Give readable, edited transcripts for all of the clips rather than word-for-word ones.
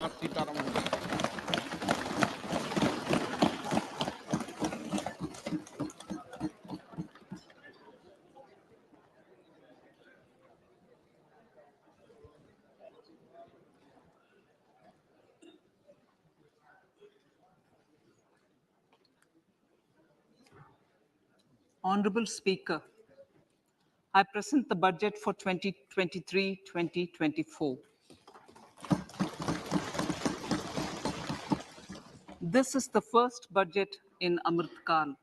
Sitharaman. Honorable Speaker, I present the budget for 2023-2024. This is the first budget in Amrit Kal.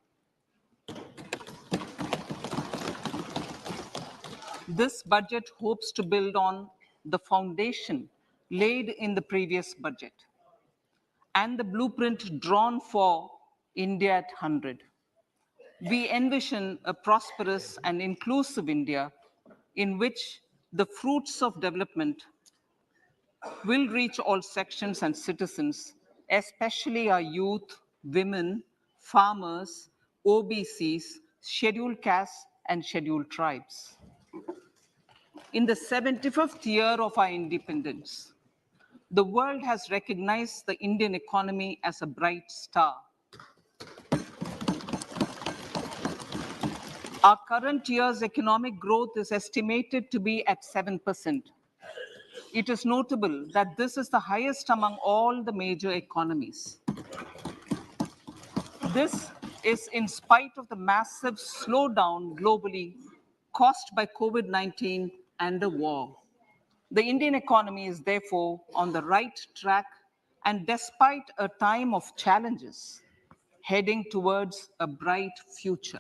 This budget hopes to build on the foundation laid in the previous budget and the blueprint drawn for India at 100. We envision a prosperous and inclusive India in which the fruits of development will reach all sections and citizens, especially our youth, women, farmers, OBCs, scheduled castes, and scheduled tribes. In the 75th year of our independence, the world has recognized the Indian economy as a bright star. Our current year's economic growth is estimated to be at 7%. It is notable that this is the highest among all the major economies. This is in spite of the massive slowdown globally caused by COVID-19 and the war. The Indian economy is therefore on the right track and despite a time of challenges, heading towards a bright future.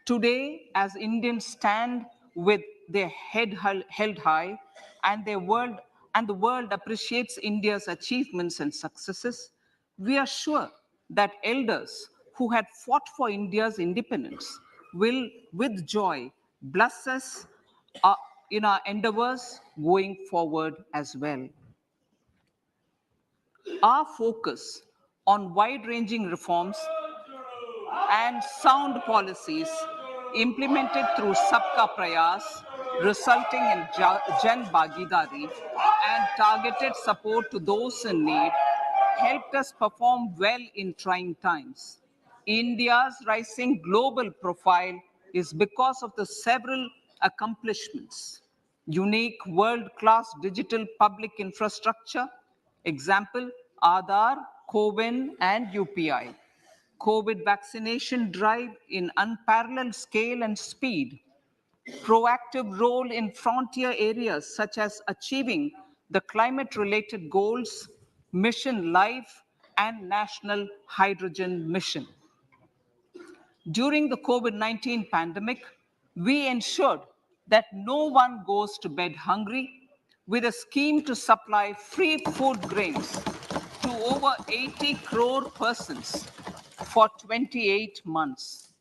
Today, as Indians stand with their head held high and the world appreciates India's achievements and successes, we are sure that elders who had fought for India's independence will, with joy, bless us in our endeavors going forward as well. Our focus on wide-ranging reforms and sound policies implemented through Sabka Prayas, resulting in Jan Bhagidari and targeted support to those in need, helped us perform well in trying times. India's rising global profile is because of the several accomplishments. Unique world-class digital public infrastructure, example, Aadhaar, CoWIN, and UPI. COVID vaccination drive in unparalleled scale and speed, proactive role in frontier areas such as achieving the climate-related goals, Mission Life, and National Hydrogen Mission. During the COVID-19 pandemic, we ensured that no one goes to bed hungry with a scheme to supply free food grains to over 80 crore persons for 28 months.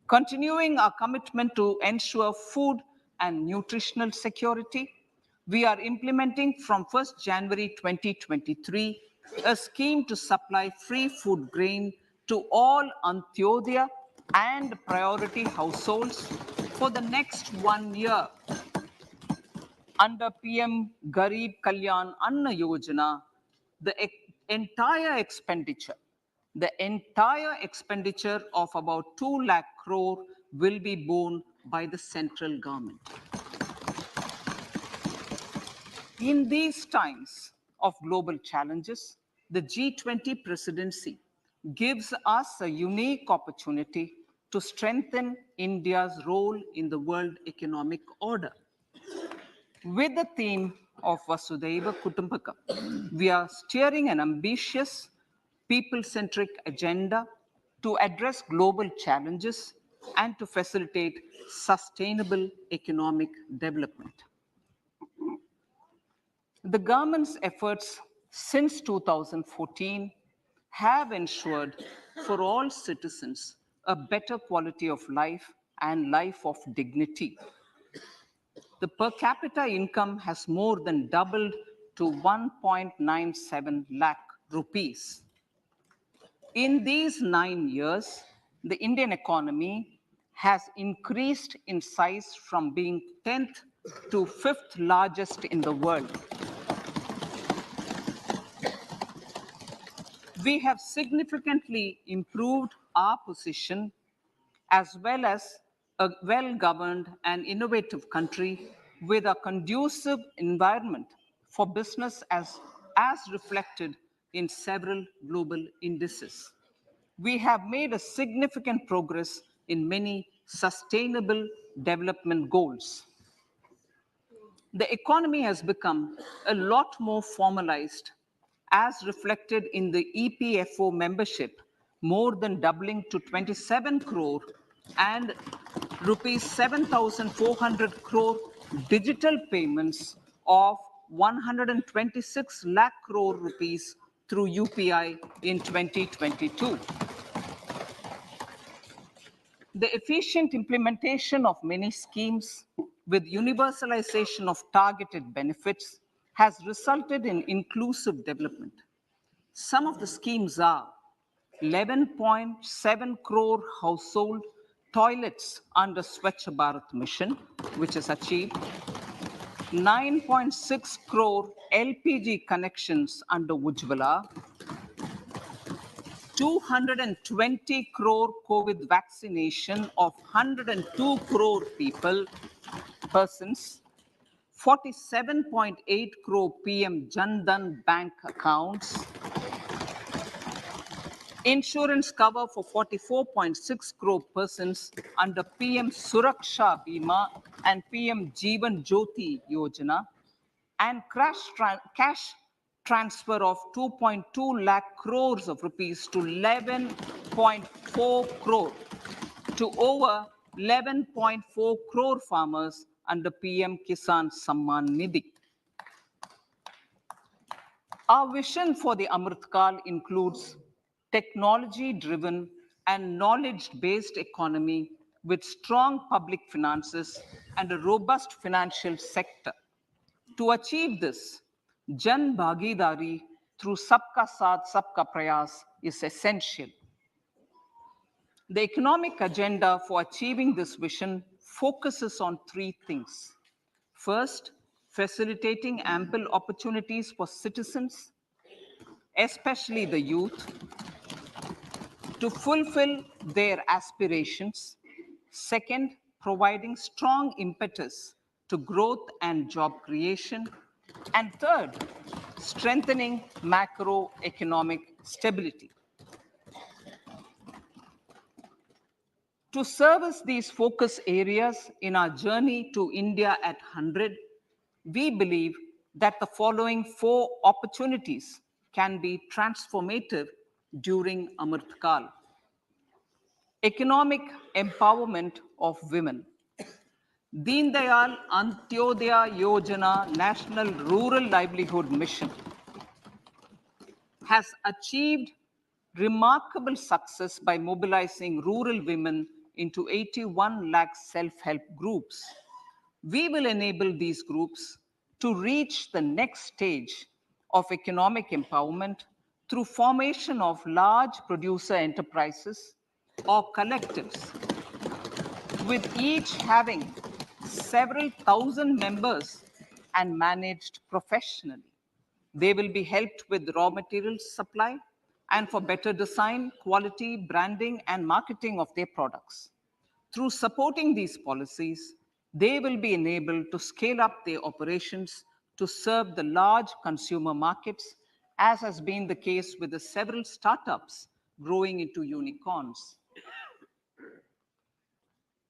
Continuing our commitment to ensure food and nutritional security, we are implementing from 1st January 2023 a scheme to supply free food grain to all Antyodaya and priority households for the next 1 year. Under PM Garib Kalyan Anna Yojana, the entire expenditure of about 2 lakh crore will be borne by the central government. In these times of global challenges, the G20 presidency gives us a unique opportunity to strengthen India's role in the world economic order. With the theme of Vasudhaiva Kutumbakam, we are steering an ambitious, people-centric agenda to address global challenges and to facilitate sustainable economic development. The government's efforts since 2014 have ensured for all citizens a better quality of life and life of dignity. The per capita income has more than doubled to 1.97 lakh rupees. In these 9 years, the Indian economy has increased in size from being 10th to 5th largest in the world. We have significantly improved our position as well as a well-governed and innovative country with a conducive environment for business as reflected in several global indices. We have made a significant progress in many sustainable development goals. The economy has become a lot more formalized, as reflected in the EPFO membership, more than doubling to 27 crore, and rupees 7,400 crore digital payments of 126 lakh crore rupees through UPI in 2022. The efficient implementation of many schemes with universalization of targeted benefits has resulted in inclusive development. Some of the schemes are 11.7 crore household toilets under Swachh Bharat mission, which is achieved, 9.6 crore LPG connections under Ujjwala, 220 crore COVID vaccination of 102 crore persons, 47.8 crore PM Jan Dhan bank accounts, insurance cover for 44.6 crore persons under PM Suraksha Bima and PM Jeevan Jyoti Yojana, and cash transfer of 2.2 lakh crores of rupees to 11.4 crore to over 11.4 crore farmers under PM Kisan Samman Nidhi. Our vision for the Amrit Kal includes technology-driven and knowledge-based economy with strong public finances and a robust financial sector. To achieve this, Jan Bhagidari through Sabka Saath Sabka Prayas is essential. The economic agenda for achieving this vision focuses on three things. First, facilitating ample opportunities for citizens, especially the youth, to fulfill their aspirations. Second, providing strong impetus to growth and job creation. And third, strengthening macroeconomic stability. To service these focus areas in our journey to India at 100, we believe that the following four opportunities can be transformative during Amrit Kal. Economic empowerment of women. Deen Dayal Antyodaya Yojana National Rural Livelihood Mission has achieved remarkable success by mobilizing rural women into 81 lakh self-help groups. We will enable these groups to reach the next stage of economic empowerment through formation of large producer enterprises or collectives, with each having several thousand members and managed professionally. They will be helped with raw materials supply and for better design, quality, branding, and marketing of their products. Through supporting these policies, they will be enabled to scale up their operations to serve the large consumer markets, as has been the case with the several startups growing into unicorns.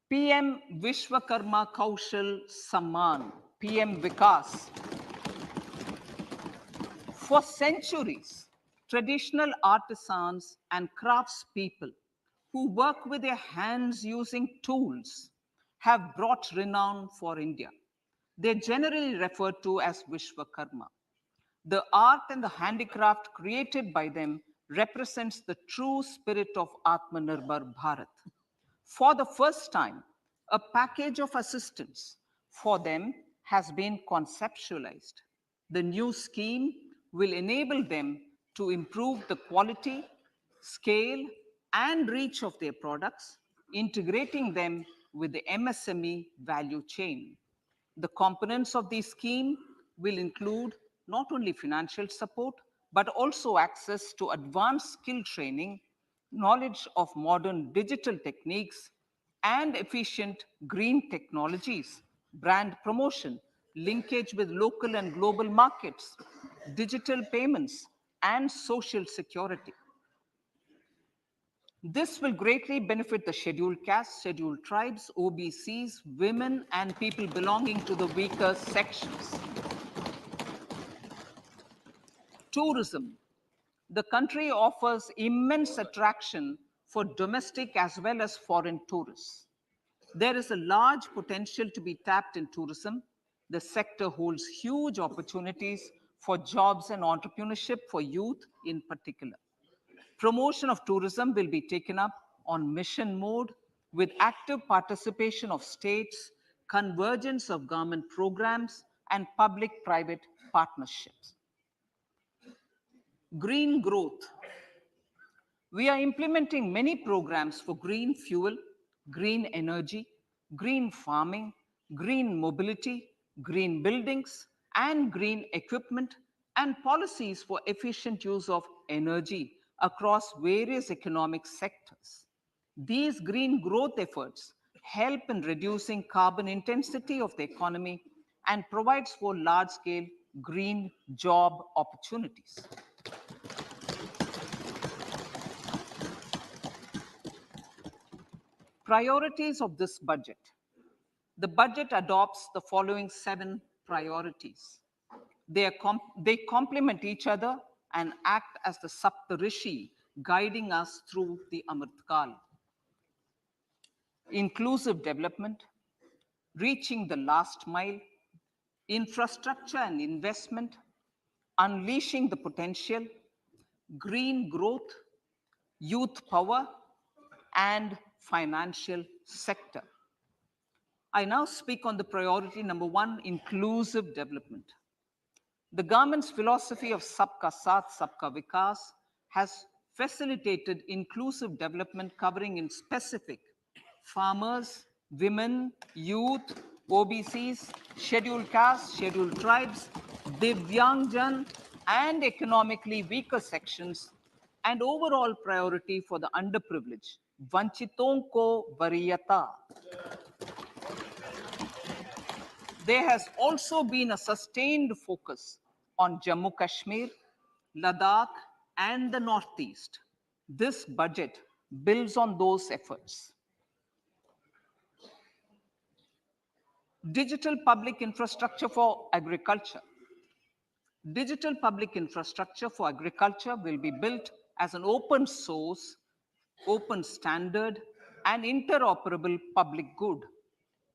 PM Vishwakarma Kaushal Samman, PM Vikas. For centuries, traditional artisans and craftspeople who work with their hands using tools have brought renown for India. They're generally referred to as Vishwakarma. The art and the handicraft created by them represents the true spirit of Atmanirbhar Bharat. For the first time, a package of assistance for them has been conceptualized. The new scheme will enable them to improve the quality, scale, and reach of their products, integrating them with the MSME value chain. The components of the scheme will include not only financial support, but also access to advanced skill training, knowledge of modern digital techniques, and efficient green technologies, brand promotion, linkage with local and global markets, digital payments, and social security. This will greatly benefit the scheduled castes, scheduled tribes, OBCs, women, and people belonging to the weaker sections. Tourism. The country offers immense attraction for domestic as well as foreign tourists. There is a large potential to be tapped in tourism. The sector holds huge opportunities for jobs and entrepreneurship for youth in particular. Promotion of tourism will be taken up on mission mode with active participation of states, convergence of government programs, and public-private partnerships. Green growth. We are implementing many programs for green fuel, green energy, green farming, green mobility, green buildings, and green equipment, and policies for efficient use of energy across various economic sectors. These green growth efforts help in reducing carbon intensity of the economy and provides for large-scale green job opportunities. Priorities of this budget. The budget adopts the following 7 priorities. They complement each other and act as the Saptarishi guiding us through the Amritkal. Inclusive development, reaching the last mile, infrastructure and investment, unleashing the potential, green growth, youth power, and financial sector. I now speak on the priority number 1, inclusive development. The government's philosophy of Sabka Saath, Sabka Vikas has facilitated inclusive development covering in specific farmers, women, youth, OBCs, scheduled castes, scheduled tribes, Divyangjan, and economically weaker sections, and overall priority for the underprivileged. Vanchiton ko variyata. There has also been a sustained focus on Jammu Kashmir, Ladakh, and the Northeast. This budget builds on those efforts. Digital public infrastructure for agriculture. Digital public infrastructure for agriculture will be built as an open source, open standard, and interoperable public good.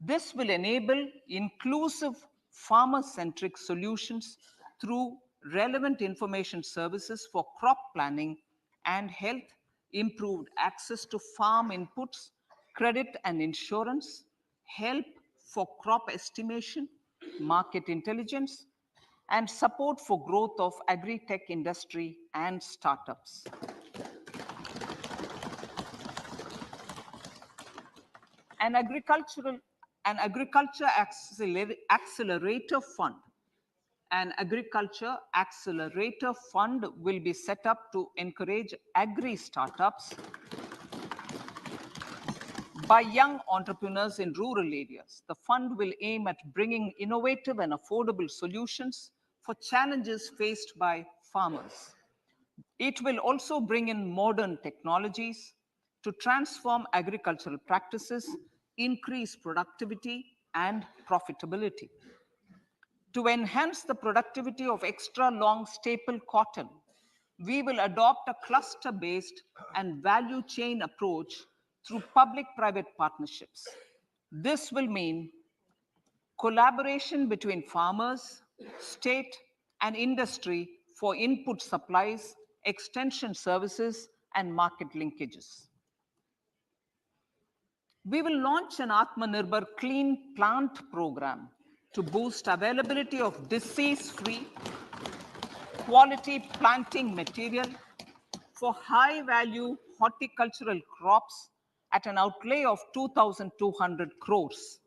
This will enable inclusive farmer-centric solutions through relevant information services for crop planning and health, improved access to farm inputs, credit and insurance, help for crop estimation, market intelligence, and support for growth of agri-tech industry and startups. An agriculture accelerator fund. An agriculture accelerator fund will be set up to encourage agri startups by young entrepreneurs in rural areas. The fund will aim at bringing innovative and affordable solutions for challenges faced by farmers. It will also bring in modern technologies to transform agricultural practices, increase productivity and profitability. To enhance the productivity of extra long staple cotton, we will adopt a cluster-based and value chain approach through public-private partnerships. This will mean collaboration between farmers, state, and industry for input supplies, extension services, and market linkages. We will launch an Atmanirbhar Clean Plant program to boost availability of disease-free, quality planting material for high-value horticultural crops at an outlay of 2,200 crores.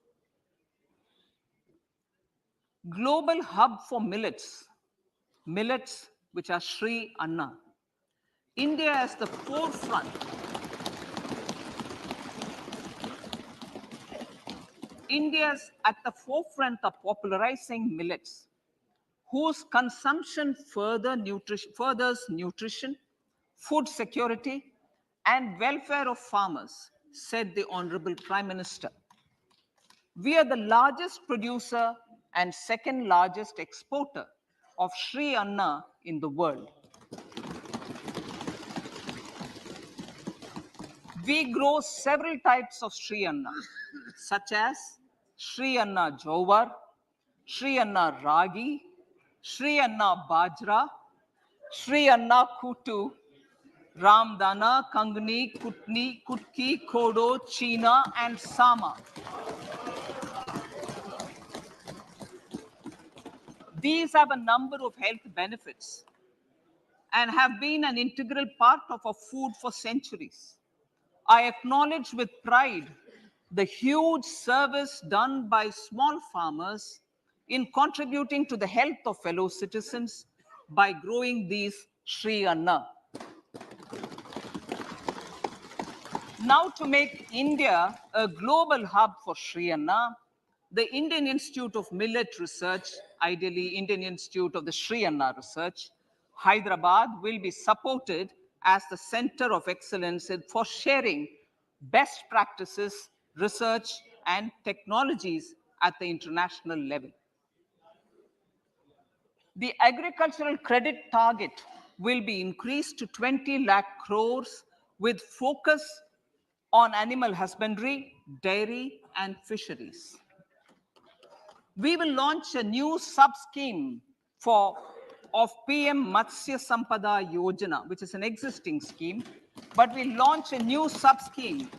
Global hub for millets. Millets which are Sri Anna. India is the forefront. India is at the forefront of popularizing millets, whose consumption furthers nutrition, food security, and welfare of farmers, said the Honorable Prime Minister. We are the largest producer and second largest exporter of Sri Anna in the world. We grow several types of Sri Anna, such as Sri Anna Jowar, Sri Anna Ragi, Sri Anna Bajra, Sri Anna Kutu, Ramdana, Kangni, Kutni, Kutki, Kodo, China, and Sama. These have a number of health benefits and have been an integral part of our food for centuries. I acknowledge with pride the huge service done by small farmers in contributing to the health of fellow citizens by growing these Sri Anna. Now, to make India a global hub for Sri Anna, the Indian Institute of Millet Research, ideally Indian Institute of the Sri Anna Research, Hyderabad, will be supported as the center of excellence for sharing best practices, research, and technologies at the international level. The agricultural credit target will be increased to 20 lakh crores with focus on animal husbandry, dairy, and fisheries. We will launch a new sub-scheme of PM Matsya Sampada Yojana, which is an existing scheme, but we launch a new sub-scheme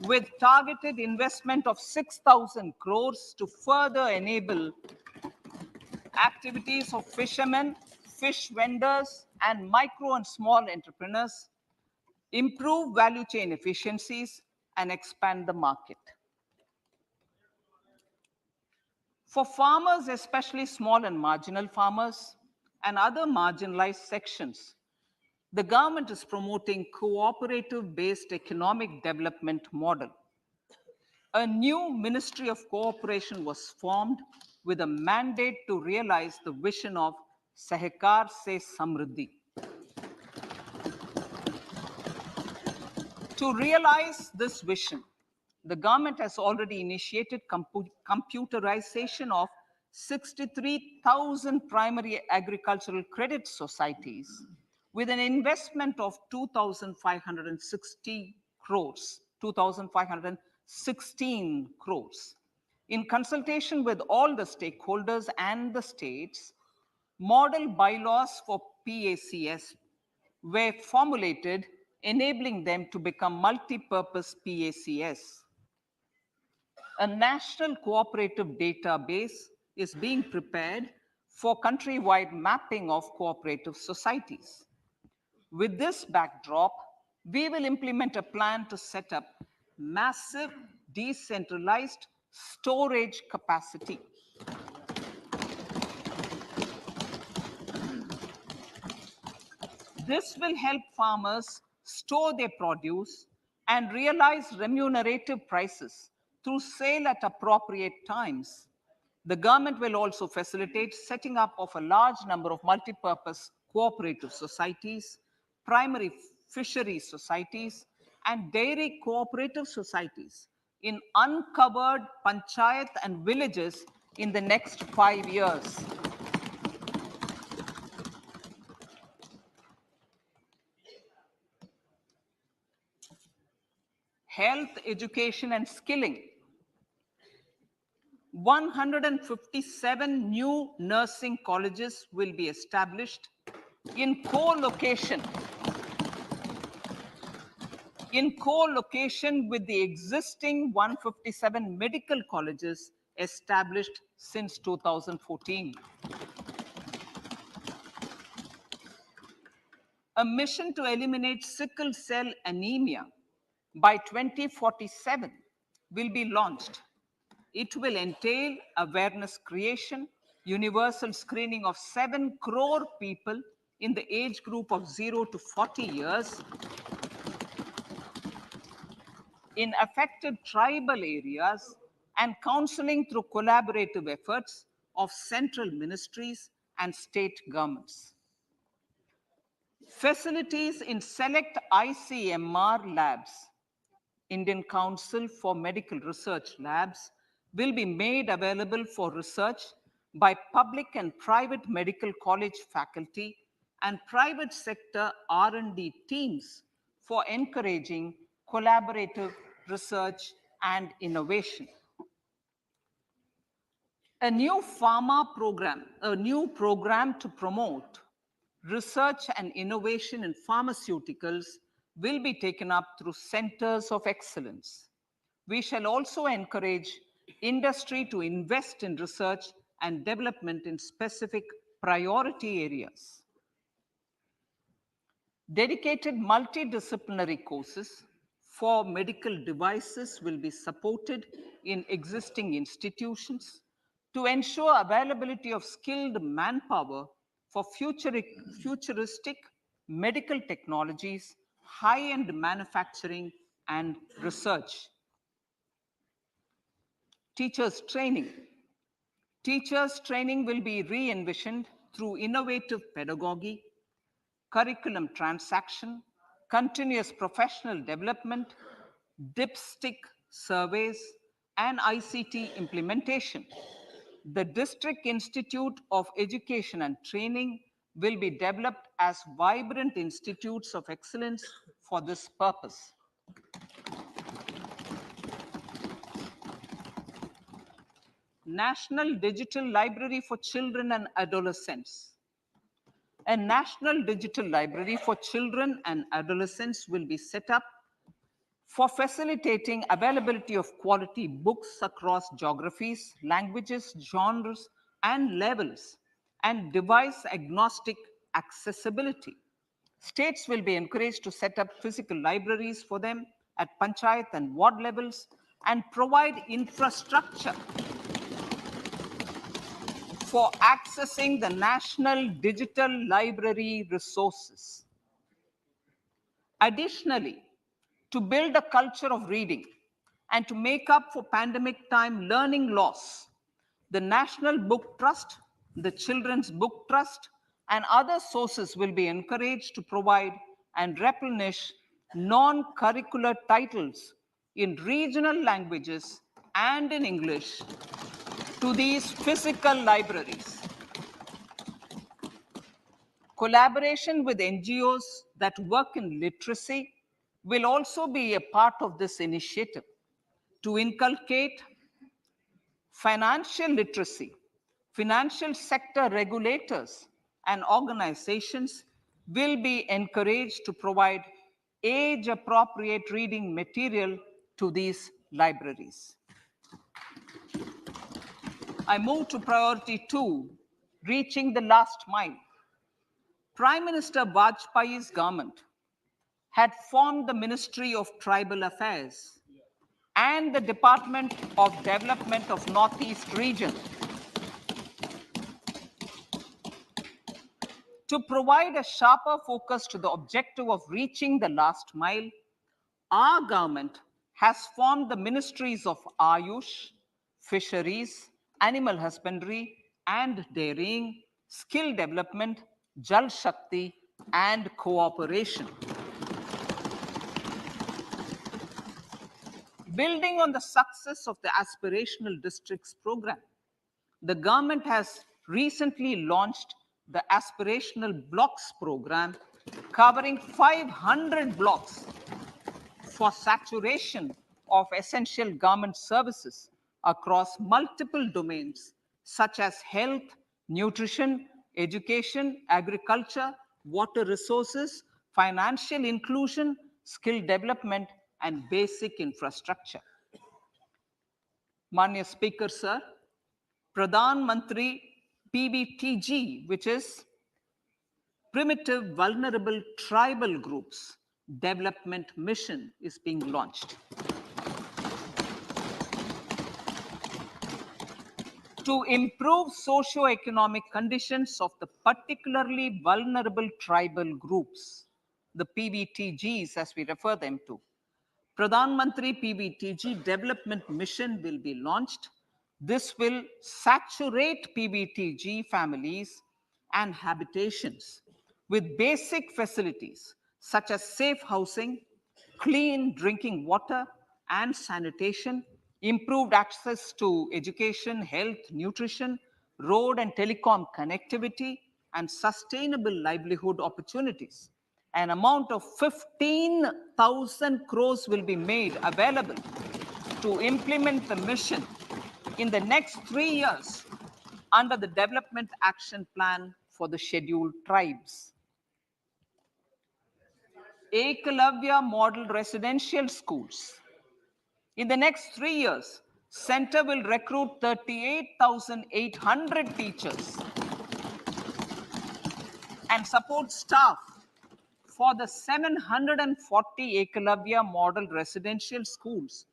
with targeted investment of 6,000 crores to further enable activities of fishermen, fish vendors, and micro and small entrepreneurs, improve value chain efficiencies, and expand the market. For farmers, especially small and marginal farmers and other marginalized sections, the government is promoting cooperative-based economic development model. A new Ministry of Cooperation was formed with a mandate to realize the vision of Sahkar Se Samriddhi. To realize this vision, the government has already initiated computerization of 63,000 primary agricultural credit societies with an investment of 2,560 crores, 2,516 crores. In consultation with all the stakeholders and the states, model bylaws for PACS were formulated, enabling them to become multi-purpose PACS. A national cooperative database is being prepared for countrywide mapping of cooperative societies. With this backdrop, we will implement a plan to set up massive decentralized storage capacity. This will help farmers store their produce and realize remunerative prices through sale at appropriate times. The government will also facilitate setting up of a large number of multi-purpose cooperative societies, primary fisheries societies, and dairy cooperative societies in uncovered panchayat and villages in the next 5 years. Health, education, and skilling. 157 new nursing colleges will be established in co-location with the existing 157 medical colleges established since 2014. A mission to eliminate sickle cell anemia by 2047 will be launched. It will entail awareness creation, universal screening of 7 crore people in the age group of 0 to 40 years in affected tribal areas and counseling through collaborative efforts of central ministries and state governments. Facilities in select ICMR labs, Indian Council for Medical Research Labs, will be made available for research by public and private medical college faculty and private sector R&D teams for encouraging collaborative research and innovation. A new program to promote research and innovation in pharmaceuticals will be taken up through centers of excellence. We shall also encourage industry to invest in research and development in specific priority areas. Dedicated multidisciplinary courses for medical devices will be supported in existing institutions to ensure availability of skilled manpower for futuristic medical technologies, high-end manufacturing, and research. Teachers training. Teachers training will be re-envisioned through innovative pedagogy, curriculum transaction, continuous professional development, dipstick surveys, and ICT implementation. The District Institute of Education and Training will be developed as vibrant institutes of excellence for this purpose. National Digital Library for Children and Adolescents. A National Digital Library for Children and Adolescents will be set up for facilitating availability of quality books across geographies, languages, genres, and levels, and device-agnostic accessibility. States will be encouraged to set up physical libraries for them at panchayat and ward levels and provide infrastructure for accessing the National Digital Library resources. Additionally, to build a culture of reading and to make up for pandemic time learning loss, the National Book Trust, the Children's Book Trust, and other sources will be encouraged to provide and replenish non-curricular titles in regional languages and in English to these physical libraries. Collaboration with NGOs that work in literacy will also be a part of this initiative to inculcate financial literacy. Financial sector regulators and organizations will be encouraged to provide age-appropriate reading material to these libraries. I move to priority 2, reaching the last mile. Prime Minister Vajpayee's government had formed the Ministry of Tribal Affairs and the Department of Development of Northeast Region to provide a sharper focus to the objective of reaching the last mile. Our government has formed the ministries of Ayush, Fisheries, Animal Husbandry and Dairying, Skill Development, Jal Shakti, and Cooperation. Building on the success of the Aspirational Districts program, the government has recently launched the Aspirational Blocks program, covering 500 blocks for saturation of essential government services across multiple domains such as health, nutrition, education, agriculture, water resources, financial inclusion, skill development, and basic infrastructure. Manya Speaker, sir, Pradhan Mantri PBTG, which is Primitive Vulnerable Tribal Groups Development Mission, is being launched. to improve socio-economic conditions of the particularly vulnerable tribal groups, the PBTGs as we refer them to. Pradhan Mantri PBTG Development Mission will be launched. This will saturate PBTG families and habitations with basic facilities such as safe housing, clean drinking water and sanitation, improved access to education, health, nutrition, road and telecom connectivity, and sustainable livelihood opportunities. An amount of 15,000 crores will be made available to implement the mission in the next 3 years under the Development Action Plan for the Scheduled Tribes. Ekalavya Model Residential Schools. In the next 3 years, Center will recruit 38,800 teachers and support staff for the 740 Ekalavya Model Residential Schools,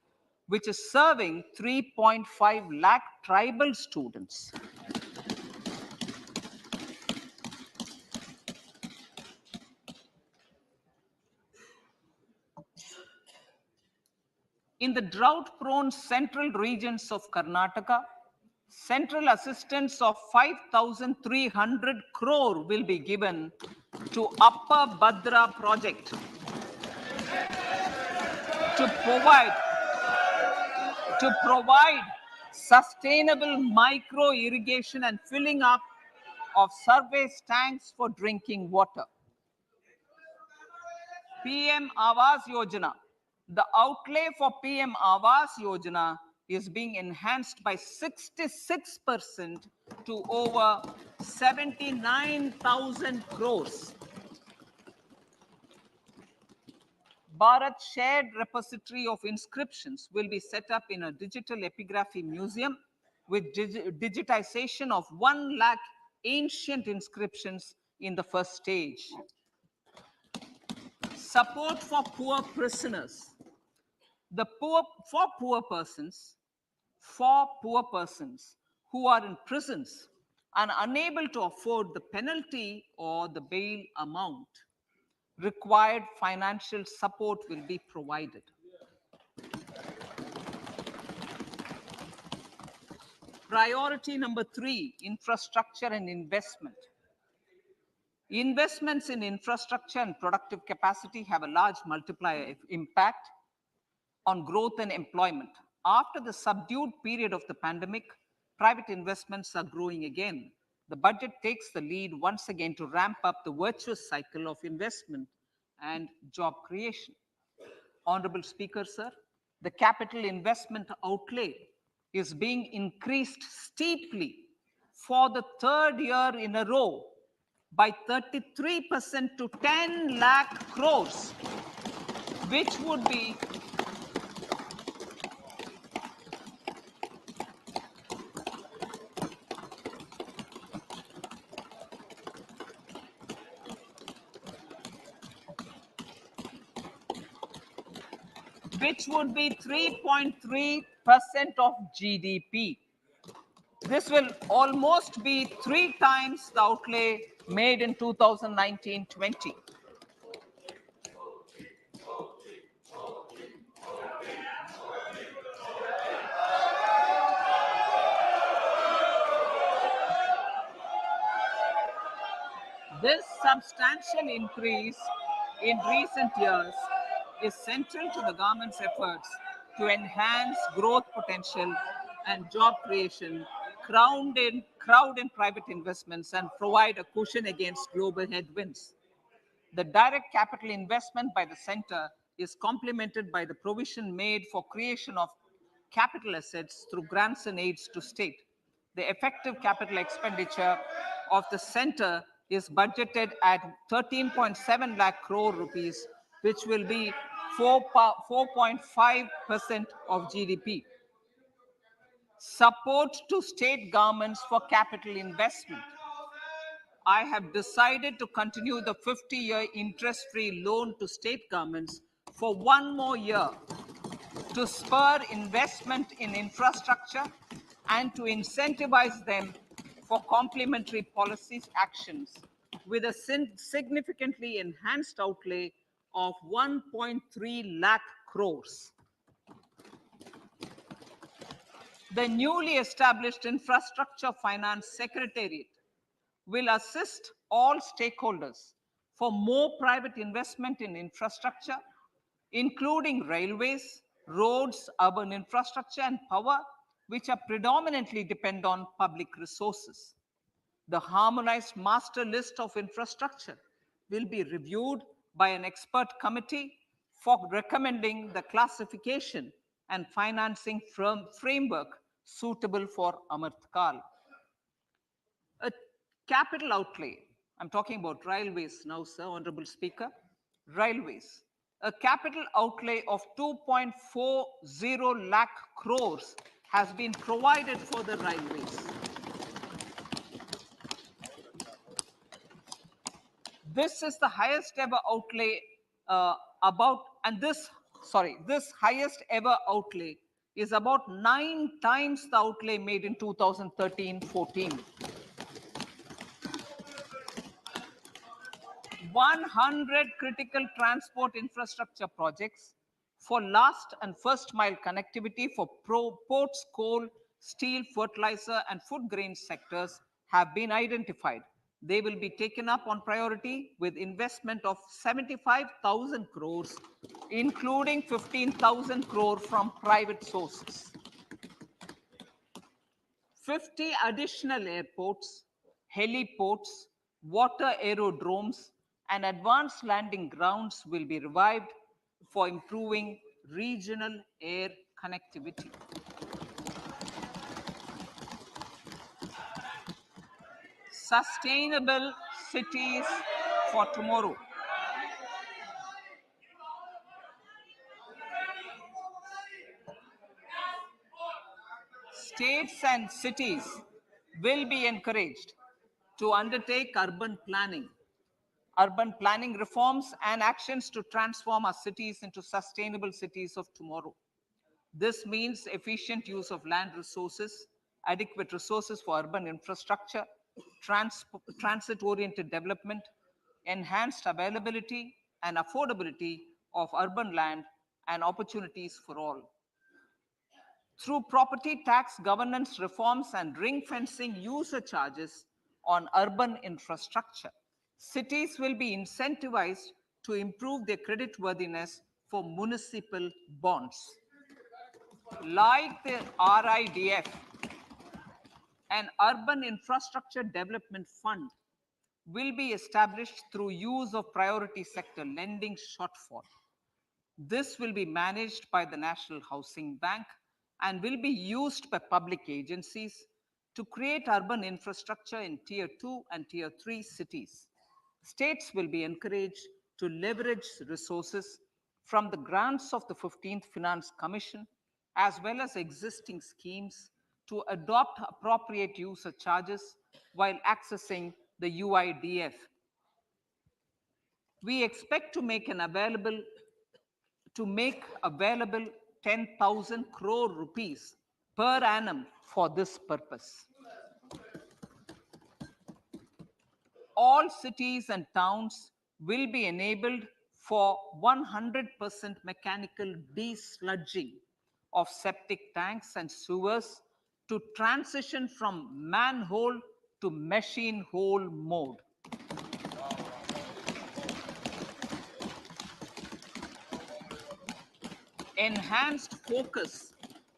which is serving 3.5 lakh tribal students. In the drought-prone central regions of Karnataka, central assistance of 5,300 crore will be given to Upper Bhadra project to provide sustainable micro irrigation and filling up of surface tanks for drinking water. PM Awas Yojana. The outlay for PM Awas Yojana is being enhanced by 66% to over 79,000 crores. Bharat Shared Repository of Inscriptions will be set up in a digital epigraphy museum with digitization of 1 lakh ancient inscriptions in the first stage. Support for poor prisoners. For poor persons who are in prisons and unable to afford the penalty or the bail amount, required financial support will be provided. Priority number 3, infrastructure and investment. Investments in infrastructure and productive capacity have a large multiplier impact on growth and employment. After the subdued period of the pandemic, private investments are growing again. The budget takes the lead once again to ramp up the virtuous cycle of investment and job creation. Honorable Speaker, sir, the capital investment outlay is being increased steeply for the 3rd year in a row by 33% to 10 lakh crores, which would be which would be 3.3% of GDP. This will almost be 3 times the outlay made in 2019-20. This substantial increase in recent years is central to the government's efforts to enhance growth potential and job creation, crowd in private investments, and provide a cushion against global headwinds. The direct capital investment by the center is complemented by the provision made for creation of capital assets through grants and aids to state. The effective capital expenditure of the center is budgeted at 13.7 lakh crore rupees, which will be 4.5% of GDP. Support to state governments for capital investment. I have decided to continue the 50-year interest-free loan to state governments for 1 more year to spur investment in infrastructure, and to incentivize them for complementary policies actions with a significantly enhanced outlay of 1.3 lakh crores. The newly established Infrastructure Finance Secretariat will assist all stakeholders for more private investment in infrastructure, including railways, roads, urban infrastructure, and power, which are predominantly depend on public resources. The harmonized master list of infrastructure will be reviewed by an expert committee for recommending the classification and financing framework suitable for Amartkal. A capital outlay, I'm talking about railways now, sir, Honorable Speaker, railways. A capital outlay of 2.40 lakh crores has been provided for the railways. This is the highest ever outlay this highest ever outlay is about 9 times the outlay made in 2013-14. 100 critical transport infrastructure projects for last and first mile connectivity for ports, coal, steel, fertilizer, and food grain sectors have been identified. They will be taken up on priority with investment of 75,000 crores, including 15,000 crore from private sources. 50 additional airports, heliports, water aerodromes, and advanced landing grounds will be revived for improving regional air connectivity. Sustainable cities for tomorrow. States and cities will be encouraged to undertake urban planning reforms and actions to transform our cities into sustainable cities of tomorrow. This means efficient use of land resources, adequate resources for urban infrastructure, transit-oriented development, enhanced availability and affordability of urban land, and opportunities for all. Through property tax governance reforms and ring fencing user charges on urban infrastructure, cities will be incentivized to improve their creditworthiness for municipal bonds. Like the RIDF, an urban infrastructure development fund will be established through use of priority sector lending shortfall. This will be managed by the National Housing Bank and will be used by public agencies to create urban infrastructure in Tier 2 and Tier 3 cities. States will be encouraged to leverage resources from the grants of the 15th Finance Commission as well as existing schemes to adopt appropriate user charges while accessing the UIDF. We expect to make available 10,000 crore rupees per annum for this purpose. All cities and towns will be enabled for 100% mechanical desludging of septic tanks and sewers to transition from manhole to machine hole mode. Enhanced focus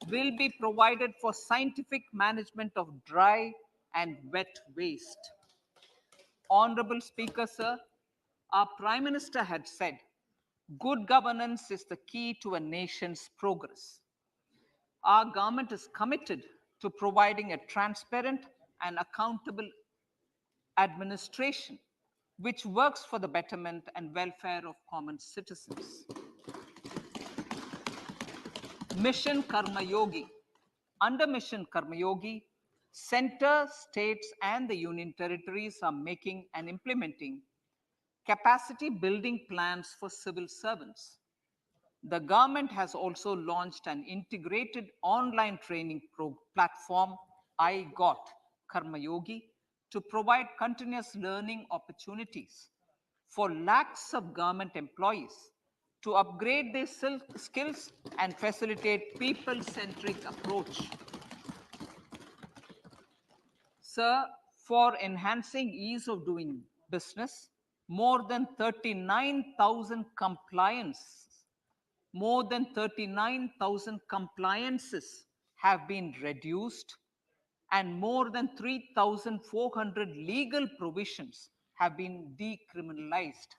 will be provided for scientific management of dry and wet waste. Honorable Speaker, sir, our Prime Minister had said, good governance is the key to a nation's progress. Our government is committed to providing a transparent and accountable administration which works for the betterment and welfare of common citizens. Mission Karma Yogi. Under Mission Karma Yogi, center, states, and the union territories are making and implementing capacity building plans for civil servants. The government has also launched an integrated online training platform, I Got Karma Yogi, to provide continuous learning opportunities for lakhs of government employees to upgrade their skills and facilitate people-centric approach. Sir, for enhancing ease of doing business, more than 39,000 compliances have been reduced, and more than 3,400 legal provisions have been decriminalized.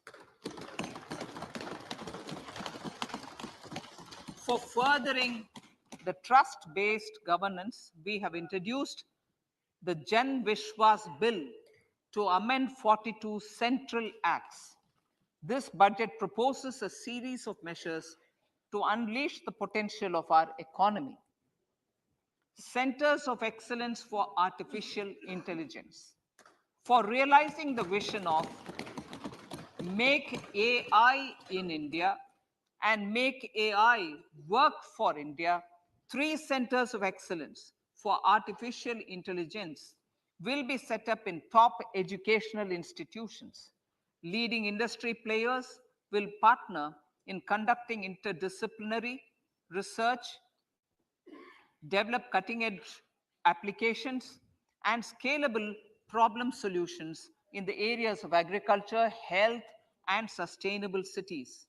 For furthering the trust-based governance, we have introduced the Jan Vishwas Bill to amend 42 central acts. This budget proposes a series of measures to unleash the potential of our economy. Centers of Excellence for Artificial Intelligence. For realizing the vision of Make AI in India and Make AI Work for India, 3 centers of excellence for artificial intelligence will be set up in top educational institutions. Leading industry players will partner in conducting interdisciplinary research, develop cutting-edge applications, and scalable problem solutions in the areas of agriculture, health, and sustainable cities.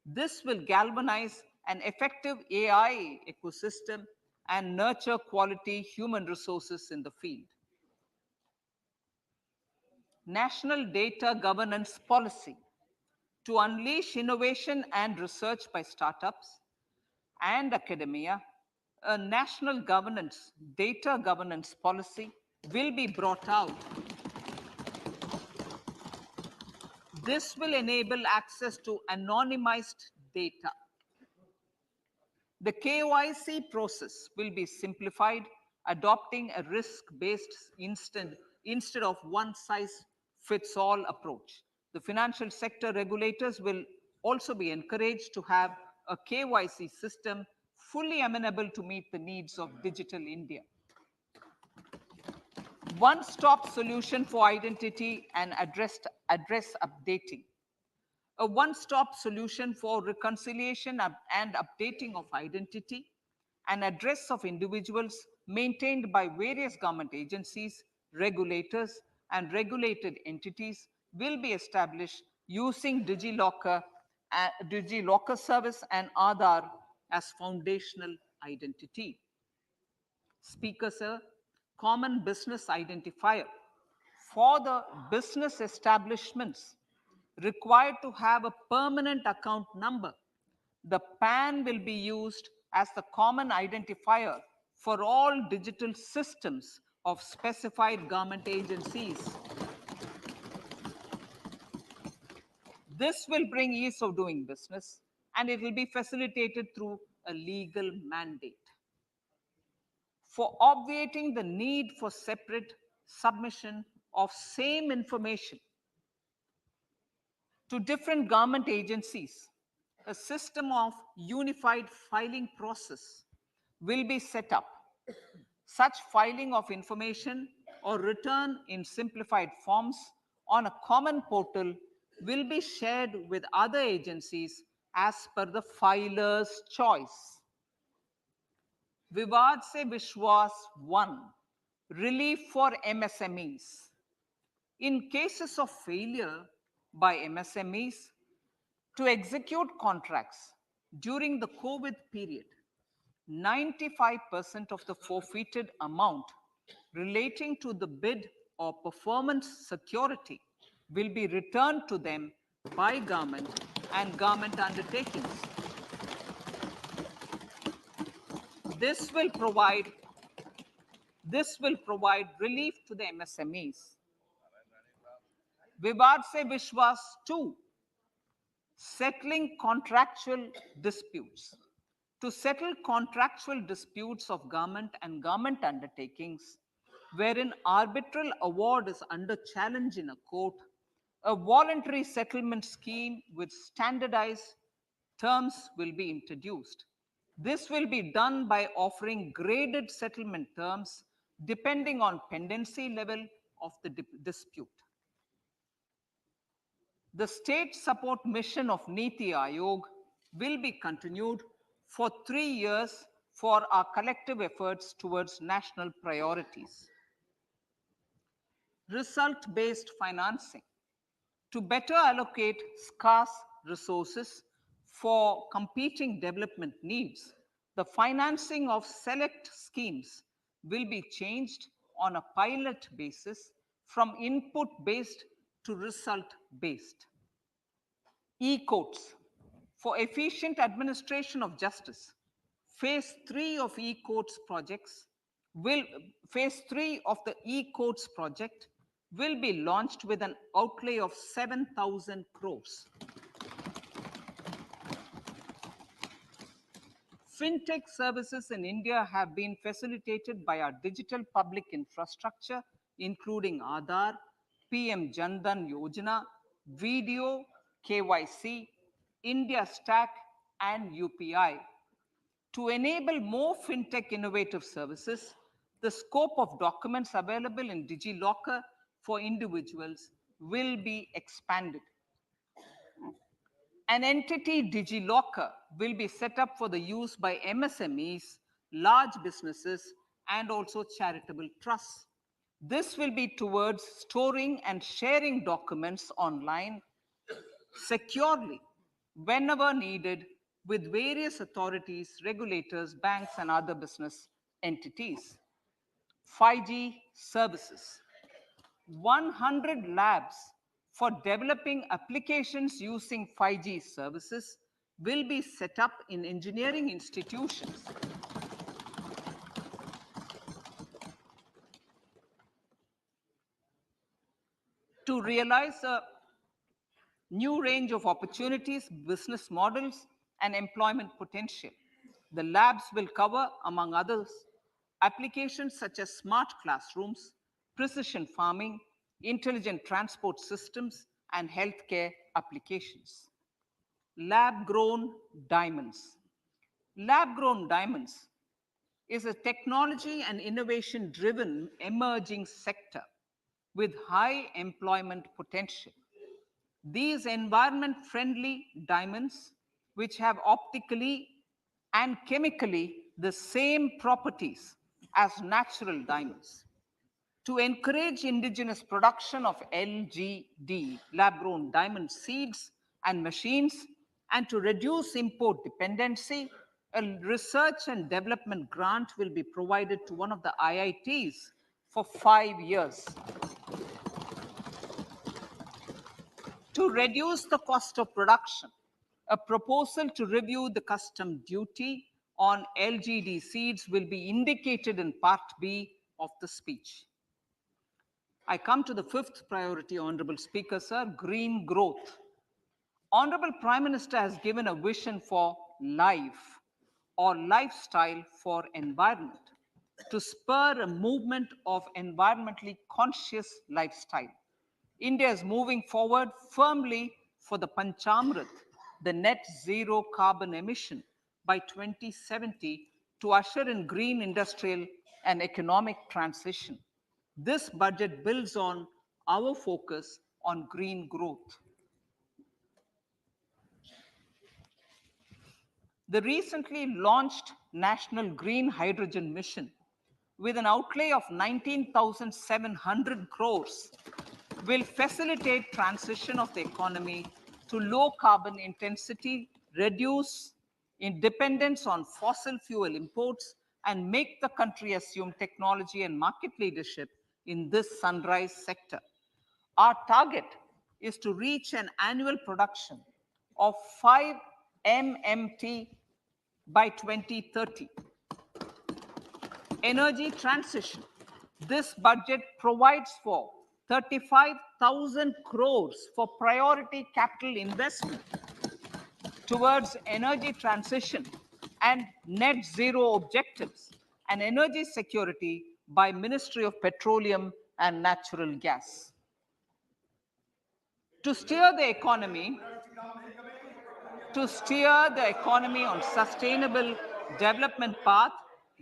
This will galvanize an effective AI ecosystem and nurture quality human resources in the field. National Data Governance Policy to unleash innovation and research by startups and academia. A national data governance policy will be brought out. This will enable access to anonymized data. The KYC process will be simplified, adopting a risk-based instead of one-size-fits-all approach. The financial sector regulators will also be encouraged to have a KYC system fully amenable to meet the needs of digital India. One-stop solution for identity and address updating. A one-stop solution for reconciliation and updating of identity and address of individuals maintained by various government agencies, regulators, and regulated entities will be established using DigiLocker service and Aadhaar as foundational identity. Speaker, sir, common business identifier. For the business establishments required to have a permanent account number, the PAN will be used as the common identifier for all digital systems of specified government agencies. This will bring ease of doing business, and it will be facilitated through a legal mandate. For obviating the need for separate submission of same information to different government agencies, a system of unified filing process will be set up. Such filing of information or return in simplified forms on a common portal will be shared with other agencies as per the filer's choice. Vivad Se Vishwas 1, relief for MSMEs. In cases of failure by MSMEs to execute contracts during the COVID period, 95% of the forfeited amount relating to the bid or performance security will be returned to them by government and government undertakings. This will provide relief to the MSMEs. Vivad Se Vishwas 2, settling contractual disputes. To settle contractual disputes of government and government undertakings, wherein arbitral award is under challenge in a court, a voluntary settlement scheme with standardized terms will be introduced. This will be done by offering graded settlement terms depending on pendency level of the dispute. The state support mission of Niti Aayog will be continued for 3 years for our collective efforts towards national priorities. Result-based financing. To better allocate scarce resources for competing development needs, the financing of select schemes will be changed on a pilot basis from input-based to result-based. E-courts. For efficient administration of justice, phase 3 of e-courts projects phase 3 of the e-courts project will be launched with an outlay of 7,000 crores. Fintech services in India have been facilitated by our digital public infrastructure, including Aadhaar, PM Jan Dhan Yojana, Video, KYC, India Stack, and UPI. To enable more fintech innovative services, the scope of documents available in DigiLocker for individuals will be expanded. An entity DigiLocker will be set up for the use by MSMEs, large businesses, and also charitable trusts. This will be towards storing and sharing documents online securely whenever needed with various authorities, regulators, banks, and other business entities. 5G services. 100 labs for developing applications using 5G services will be set up in engineering institutions. To realize a new range of opportunities, business models, and employment potential. The labs will cover, among others, applications such as smart classrooms, precision farming, intelligent transport systems, and healthcare applications. Lab-grown diamonds. Lab-grown diamonds is a technology and innovation-driven emerging sector with high employment potential. These environment-friendly diamonds, which have optically and chemically the same properties as natural diamonds. To encourage indigenous production of LGD, lab-grown diamond seeds and machines, and to reduce import dependency, a research and development grant will be provided to one of the IITs for 5 years. To reduce the cost of production, a proposal to review the custom duty on LGD seeds will be indicated in Part B of the speech. I come to the fifth priority, Honorable Speaker, sir, green growth. Honorable Prime Minister has given a vision for life or lifestyle for environment to spur a movement of environmentally conscious lifestyle. India is moving forward firmly for the Panchamrit, the net zero carbon emission by 2070 to usher in green industrial and economic transition. This budget builds on our focus on green growth. The recently launched National Green Hydrogen Mission, with an outlay of 19,700 crores, will facilitate transition of the economy to low carbon intensity, reduce dependence on fossil fuel imports, and make the country assume technology and market leadership in this sunrise sector. Our target is to reach an annual production of 5 MMT by 2030. Energy transition. This budget provides for 35,000 crores for priority capital investment towards energy transition and net zero objectives and energy security by Ministry of Petroleum and Natural Gas. To steer the economy to steer the economy on sustainable development path,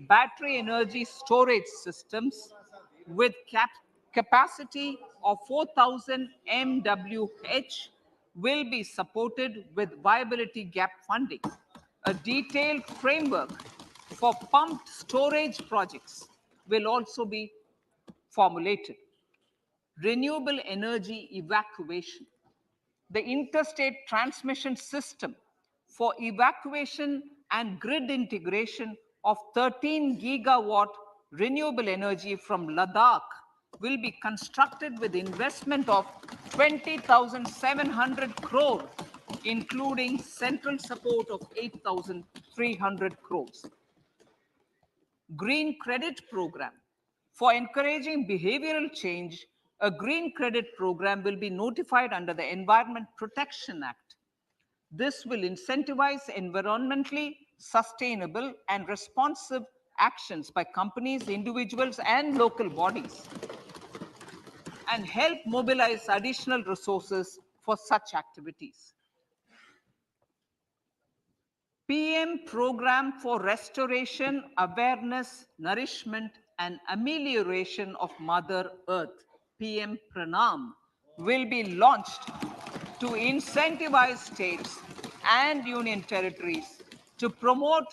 battery energy storage systems with capacity of 4,000 MWH will be supported with viability gap funding. A detailed framework for pumped storage projects will also be formulated. Renewable energy evacuation. The interstate transmission system for evacuation and grid integration of 13 gigawatt renewable energy from Ladakh will be constructed with investment of 20,700 crore, including central support of 8,300 crores. Green Credit Program. For encouraging behavioral change, a green credit program will be notified under the Environment Protection Act. This will incentivize environmentally sustainable and responsive actions by companies, individuals, and local bodies, and help mobilize additional resources for such activities. PM Program for Restoration, Awareness, Nourishment, and Amelioration of Mother Earth, PM Pranam, will be launched to incentivize states and union territories to promote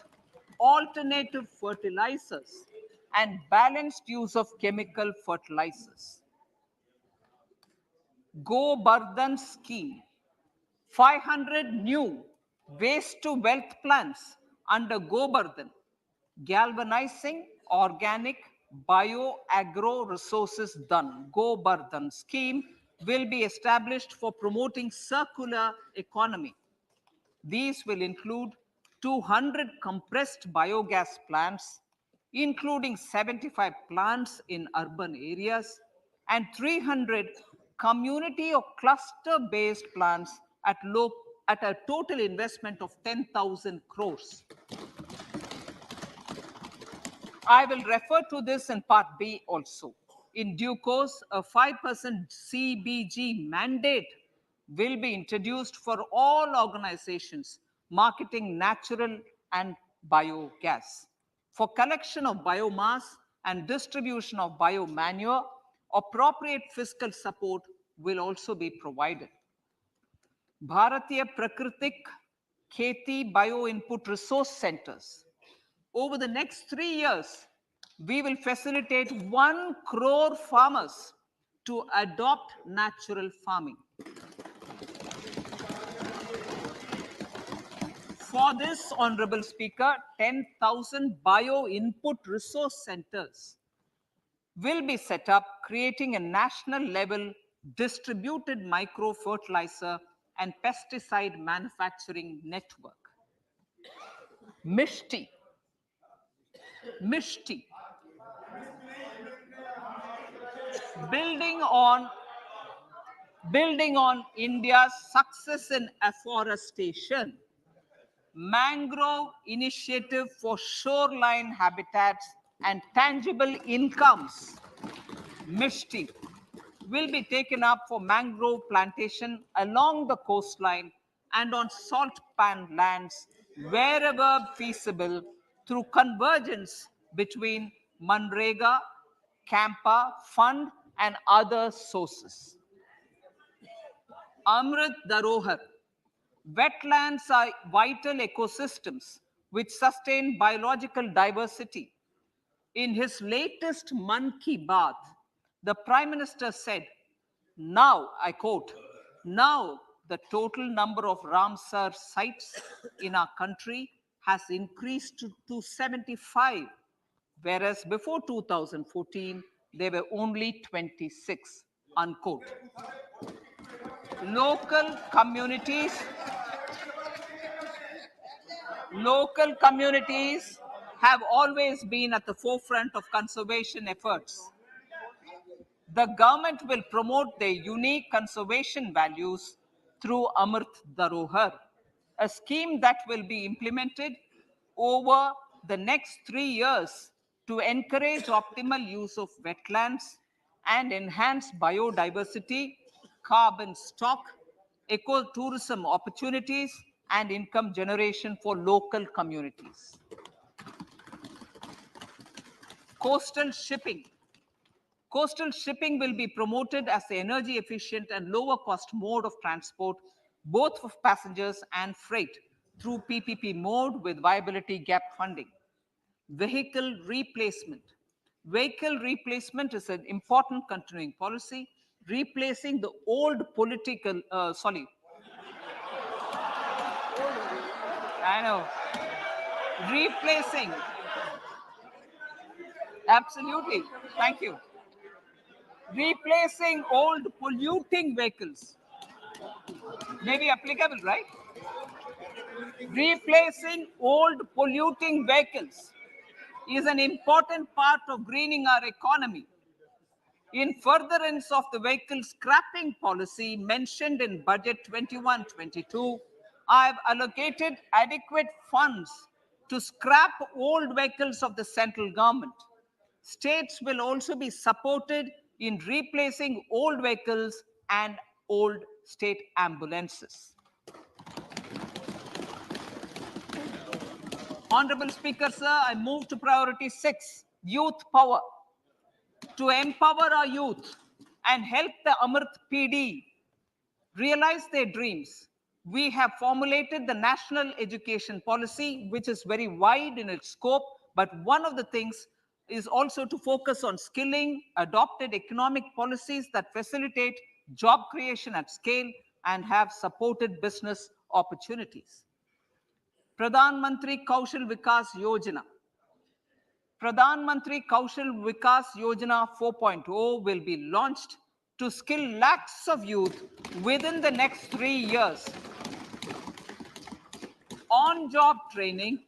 alternative fertilizers and balanced use of chemical fertilizers. Go Bardhan Scheme. 500 new waste to wealth plants under Gobardhan, galvanizing organic bio-agro resources done. Gobardhan scheme will be established for promoting circular economy. These will include 200 compressed biogas plants, including 75 plants in urban areas and 300 community or cluster-based plants at a total investment of 10,000 crores. I will refer to this in Part B also. In due course, a 5% CBG mandate will be introduced for all organizations marketing natural and biogas. For collection of biomass and distribution of biomanure, appropriate fiscal support will also be provided. Bharatiya Prakritik Kheti Bio Input Resource Centers. Over the next 3 years, we will facilitate 1 crore farmers to adopt natural farming. For this, Honorable Speaker, 10,000 bio input resource centers will be set up, creating a national level distributed micro fertilizer and pesticide manufacturing network. Mishti. Building on India's success in afforestation, mangrove initiative for shoreline habitats and tangible incomes, Mishti, will be taken up for mangrove plantation along the coastline and on salt pan lands wherever feasible through convergence between Manrega, Campa Fund and other sources. Amrit Dharohar. Wetlands are vital ecosystems which sustain biological diversity. In his latest Man Ki Baat, the Prime Minister said, now, I quote, now the total number of Ramsar sites in our country has increased to 75, whereas before 2014, there were only 26, unquote. Local communities have always been at the forefront of conservation efforts. The government will promote their unique conservation values through Amrit Dharohar, a scheme that will be implemented over the next 3 years to encourage optimal use of wetlands and enhance biodiversity, carbon stock, ecotourism opportunities, and income generation for local communities. Coastal shipping. Coastal shipping will be promoted as the energy efficient and lower cost mode of transport, both for passengers and freight, through PPP mode with viability gap funding. Vehicle replacement. Vehicle replacement is an important continuing policy, replacing the old political, I know, replacing, absolutely, thank you. Replacing old polluting vehicles. Maybe applicable, right? Replacing old polluting vehicles is an important part of greening our economy. In furtherance of the vehicle scrapping policy mentioned in Budget 21-22, I have allocated adequate funds to scrap old vehicles of the central government. States will also be supported in replacing old vehicles and old state ambulances. Honorable Speaker, sir, I move to priority 6, youth power. To empower our youth and help the Amrit PD realize their dreams, we have formulated the National Education Policy, which is very wide in its scope, but one of the things is also to focus on skilling, adopted economic policies that facilitate job creation at scale and have supported business opportunities. Pradhan Mantri Kaushal Vikas Yojana. Pradhan Mantri Kaushal Vikas Yojana 4.0 will be launched to skill lakhs of youth within the next 3 years. On-job training,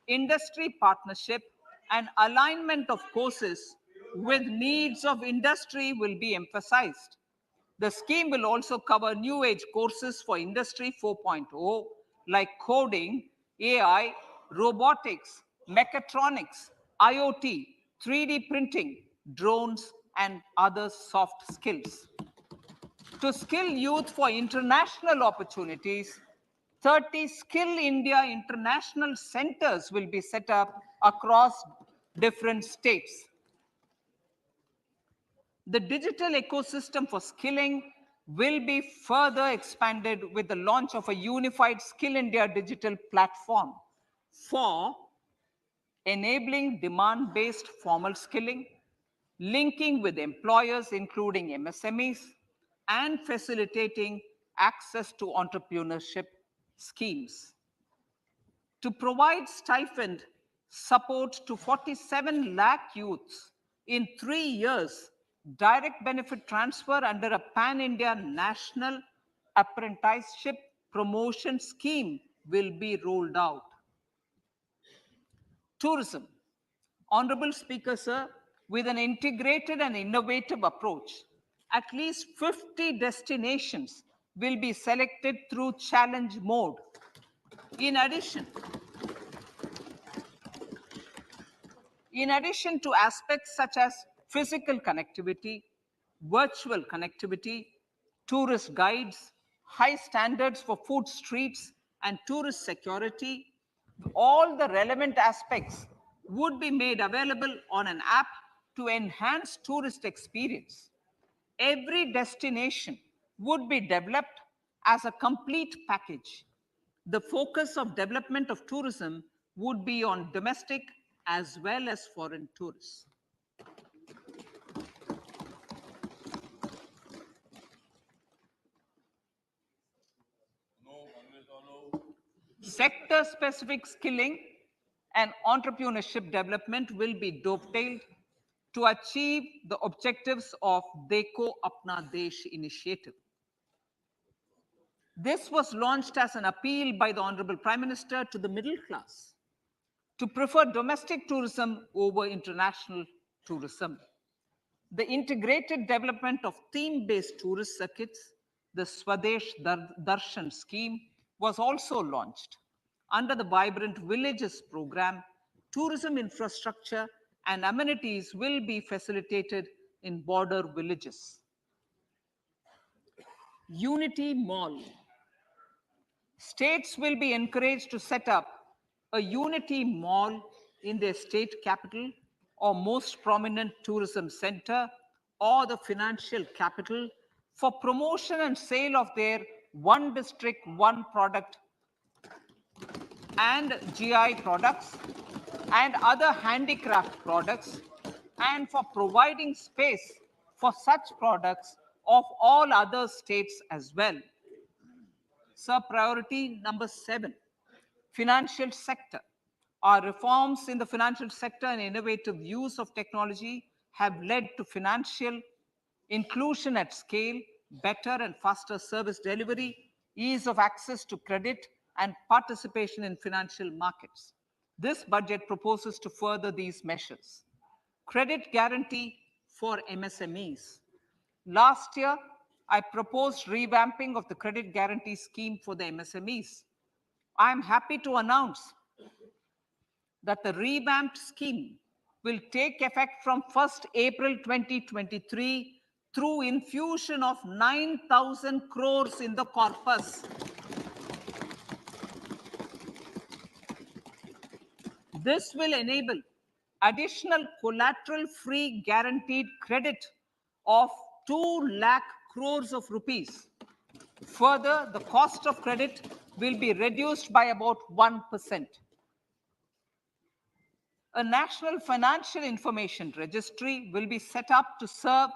industry partnership, and alignment of courses with needs of industry will be emphasized. The scheme will also cover new age courses for Industry 4.0 like coding, AI, robotics, mechatronics, IoT, 3D printing, drones, and other soft skills. To skill youth for international opportunities, 30 Skill India international centers will be set up across different states. The digital ecosystem for skilling will be further expanded with the launch of a unified Skill India digital platform for enabling demand-based formal skilling, linking with employers, including MSMEs, and facilitating access to entrepreneurship schemes. To provide stipend support to 47 lakh youths in 3 years, direct benefit transfer under a pan-India national apprenticeship promotion scheme will be rolled out. Tourism. Honorable Speaker, sir, with an integrated and innovative approach, at least 50 destinations will be selected through challenge mode. In addition to aspects such as physical connectivity, virtual connectivity, tourist guides, high standards for food streets, and tourist security, all the relevant aspects would be made available on an app to enhance tourist experience. Every destination would be developed as a complete package. The focus of development of tourism would be on domestic as well as foreign tourists. Sector-specific skilling and entrepreneurship development will be dovetailed to achieve the objectives of Dekho Apna Desh initiative. This was launched as an appeal by the Honorable Prime Minister to the middle class to prefer domestic tourism over international tourism. The integrated development of theme-based tourist circuits, the Swadesh Darshan scheme, was also launched. Under the Vibrant Villages program, tourism infrastructure and amenities will be facilitated in border villages. Unity Mall. States will be encouraged to set up a Unity Mall in their state capital or most prominent tourism center or the financial capital for promotion and sale of their one district, one product and GI products and other handicraft products, and for providing space for such products of all other states as well. Sir, priority number 7, financial sector. Our reforms in the financial sector and innovative use of technology have led to financial inclusion at scale, better and faster service delivery, ease of access to credit, and participation in financial markets. This budget proposes to further these measures. Credit guarantee for MSMEs. Last year, I proposed revamping of the credit guarantee scheme for the MSMEs. I am happy to announce that the revamped scheme will take effect from 1st April 2023 through infusion of 9,000 crores in the corpus. This will enable additional collateral-free guaranteed credit of 2 lakh crores of rupees. Further, the cost of credit will be reduced by about 1%. A national financial information registry will be set up to serve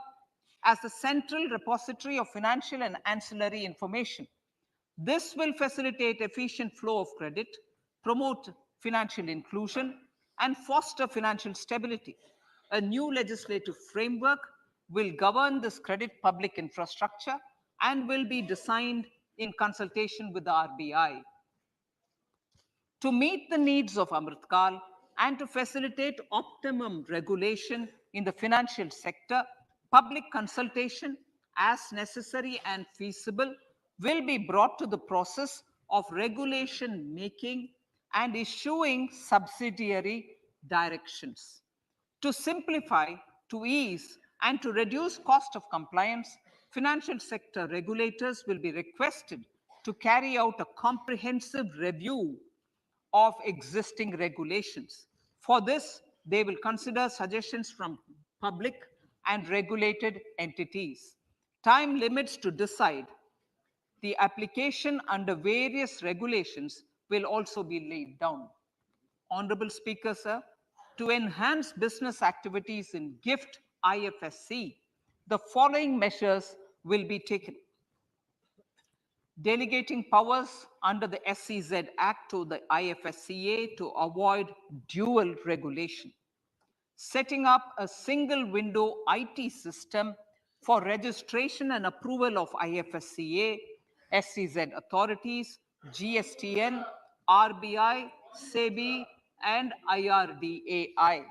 as the central repository of financial and ancillary information. This will facilitate efficient flow of credit, promote financial inclusion, and foster financial stability. A new legislative framework will govern this credit public infrastructure and will be designed in consultation with the RBI. To meet the needs of Amritkal and to facilitate optimum regulation in the financial sector, public consultation, as necessary and feasible, will be brought to the process of regulation making and issuing subsidiary directions. To simplify, to ease, and to reduce cost of compliance, financial sector regulators will be requested to carry out a comprehensive review of existing regulations. For this, they will consider suggestions from public and regulated entities. Time limits to decide the application under various regulations will also be laid down. Honorable Speaker, sir, to enhance business activities in GIFT IFSC, the following measures will be taken. Delegating powers under the SEZ Act to the IFSCA to avoid dual regulation. Setting up a single window IT system for registration and approval of IFSCA, SEZ authorities, GSTN, RBI, SEBI, and IRDAI.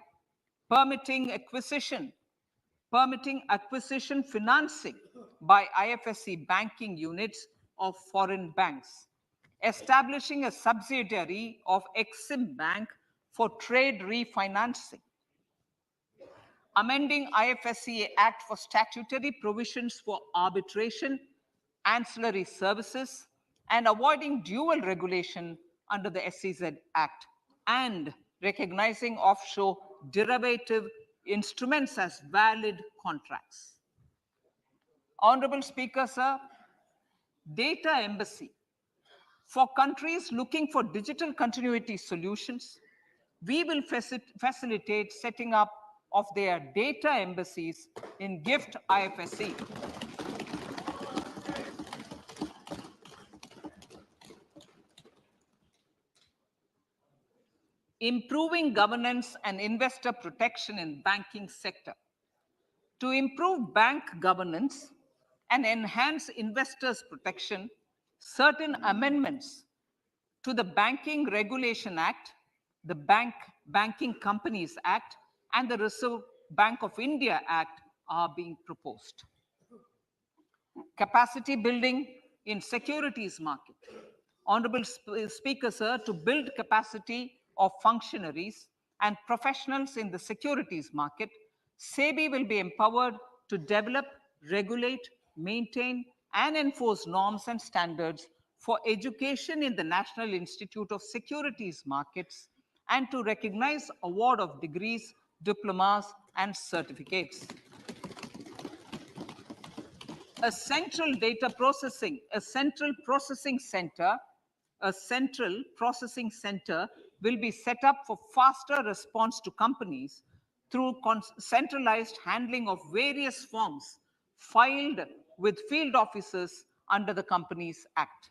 Permitting acquisition financing by IFSC banking units of foreign banks, establishing a subsidiary of Exim Bank for trade refinancing, amending IFSCA Act for statutory provisions for arbitration, ancillary services, and avoiding dual regulation under the SEZ Act, and recognizing offshore derivative instruments as valid contracts. Honorable Speaker, sir, data embassy. For countries looking for digital continuity solutions, we will facilitate setting up of their data embassies in GIFT IFSC. Improving governance and investor protection in banking sector. To improve bank governance and enhance investors' protection, certain amendments to the Banking Regulation Act, the Banking Companies Act, and the Reserve Bank of India Act are being proposed. Capacity building in securities market. Honorable Speaker, sir, to build capacity of functionaries and professionals in the securities market, SEBI will be empowered to develop, regulate, maintain, and enforce norms and standards for education in the National Institute of Securities Markets and to recognize award of degrees, diplomas, and certificates. A central processing center will be set up for faster response to companies through centralized handling of various forms filed with field officers under the Companies Act.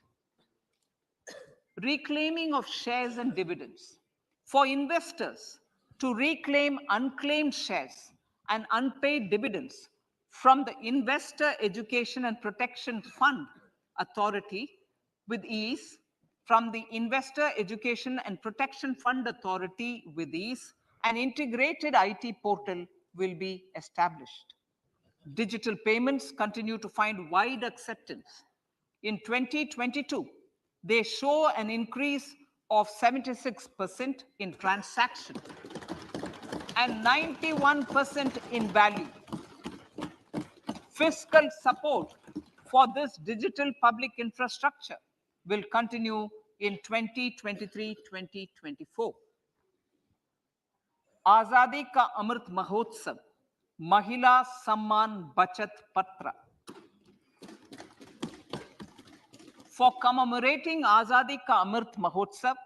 Reclaiming of shares and dividends. For investors to reclaim unclaimed shares and unpaid dividends from the Investor Education and Protection Fund Authority with ease, from the Investor Education and Protection Fund Authority with ease, an integrated IT portal will be established. Digital payments continue to find wide acceptance. In 2022, they show an increase of 76% in transaction and 91% in value. Fiscal support for this digital public infrastructure will continue in 2023-2024. आजादी का अमृत महोत्सव, महिला सम्मान बचत पत्र. For commemorating Azadi Ka Amrit Mahotsav,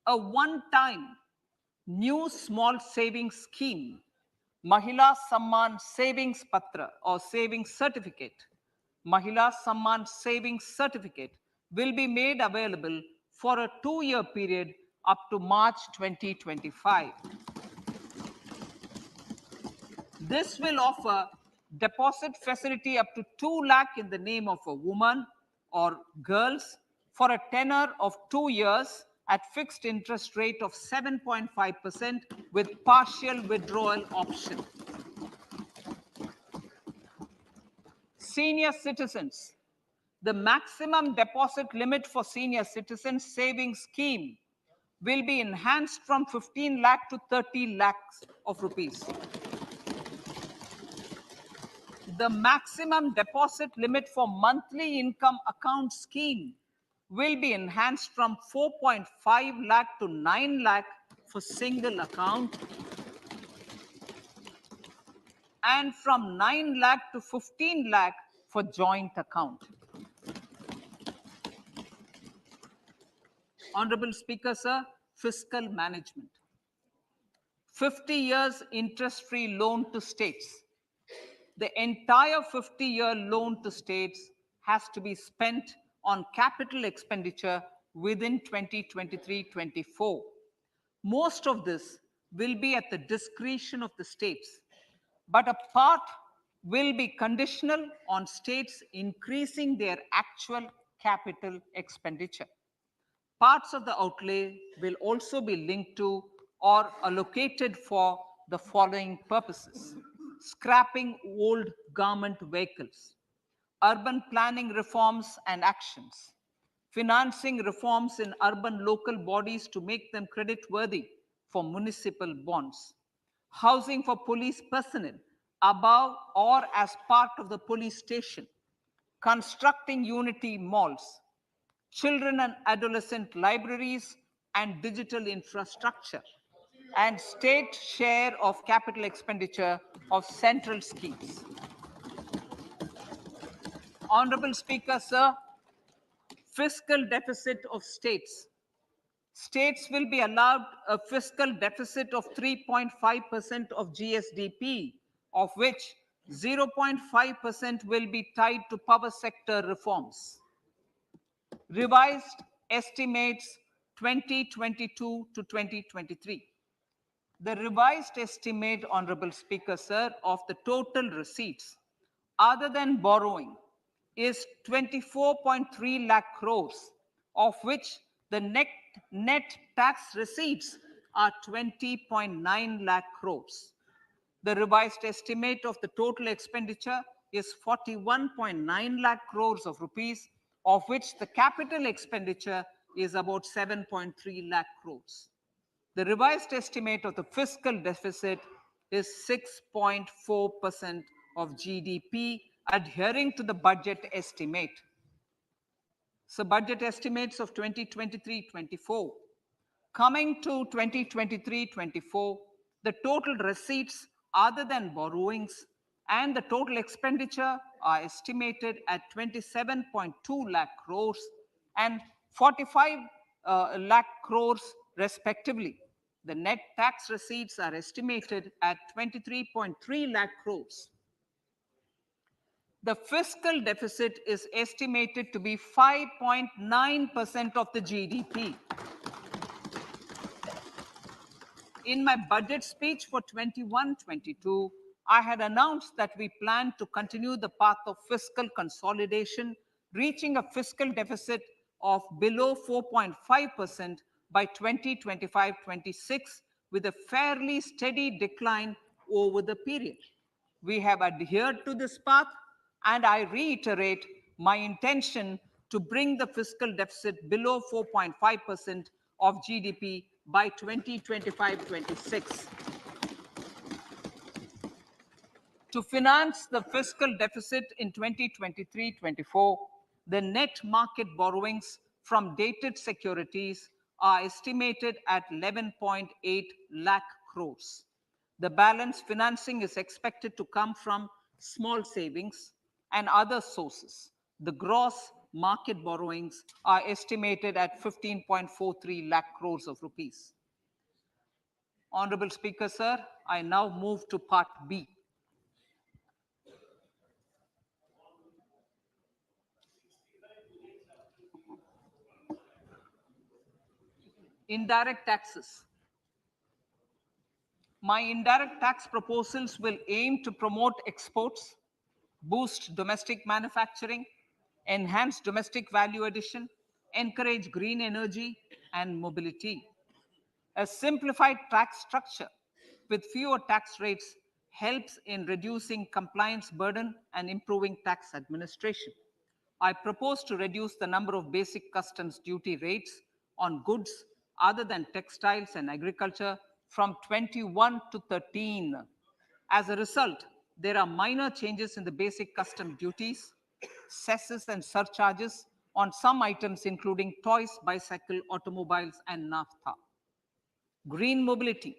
a one-time new small savings scheme, Mahila Samman Savings Patra or Savings Certificate, Mahila Samman Savings Certificate will be made available for a 2-year period up to March 2025. This will offer deposit facility up to 2 lakh in the name of a woman or girls for a tenure of 2 years at fixed interest rate of 7.5% with partial withdrawal option. Senior citizens. The maximum deposit limit for senior citizens savings scheme will be enhanced from 15 lakh to 30 lakhs of rupees. The maximum deposit limit for monthly income account scheme will be enhanced from 4.5 lakh to 9 lakh for single account and from 9 lakh to 15 lakh for joint account. Honorable Speaker, sir, fiscal management. 50 years interest-free loan to states. The entire 50-year loan to states has to be spent on capital expenditure within 2023-24. Most of this will be at the discretion of the states, but a part will be conditional on states increasing their actual capital expenditure. Parts of the outlay will also be linked to or allocated for the following purposes: scrapping old government vehicles, urban planning reforms and actions, financing reforms in urban local bodies to make them credit-worthy for municipal bonds, housing for police personnel above or as part of the police station, constructing unity malls, children and adolescent libraries and digital infrastructure, and state share of capital expenditure of central schemes. Honorable Speaker, sir, fiscal deficit of states. States will be allowed a fiscal deficit of 3.5% of GSDP, of which 0.5% will be tied to power sector reforms. Revised estimates 2022 to 2023. The revised estimate, Honorable Speaker, sir, of the total receipts other than borrowing is 24.3 lakh crores, of which the net tax receipts are 20.9 lakh crores. The revised estimate of the total expenditure is 41.9 lakh crores of rupees, of which the capital expenditure is about 7.3 lakh crores. The revised estimate of the fiscal deficit is 6.4% of GDP, adhering to the budget estimate. So budget estimates of 2023-24. Coming to 2023-24, the total receipts other than borrowings and the total expenditure are estimated at 27.2 lakh crores and 45 lakh crores respectively. The net tax receipts are estimated at 23.3 lakh crores. The fiscal deficit is estimated to be 5.9% of the GDP. In my budget speech for 21-22, I had announced that we plan to continue the path of fiscal consolidation, reaching a fiscal deficit of below 4.5% by 2025-26, with a fairly steady decline over the period. We have adhered to this path, and I reiterate my intention to bring the fiscal deficit below 4.5% of GDP by 2025-26. To finance the fiscal deficit in 2023-24, the net market borrowings from dated securities are estimated at 11.8 lakh crores. The balance financing is expected to come from small savings and other sources. The gross market borrowings are estimated at 15.43 lakh crores of rupees. Honorable Speaker, sir, I now move to Part B. Indirect taxes. My indirect tax proposals will aim to promote exports, boost domestic manufacturing, enhance domestic value addition, encourage green energy and mobility. A simplified tax structure with fewer tax rates helps in reducing compliance burden and improving tax administration. I propose to reduce the number of basic customs duty rates on goods other than textiles and agriculture from 21 to 13. As a result, there are minor changes in the basic custom duties, cesses and surcharges on some items including toys, bicycle, automobiles and naphtha. Green mobility.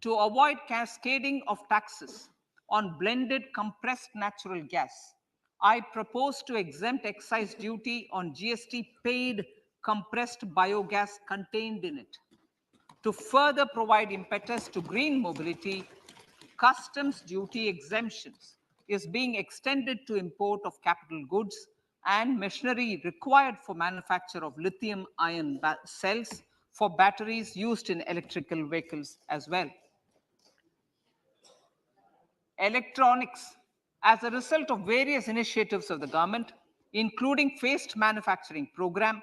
To avoid cascading of taxes on blended compressed natural gas, I propose to exempt excise duty on GST paid compressed biogas contained in it. To further provide impetus to green mobility, customs duty exemptions is being extended to import of capital goods and machinery required for manufacture of lithium-ion cells for batteries used in electrical vehicles as well. Electronics. As a result of various initiatives of the government, including phased manufacturing program,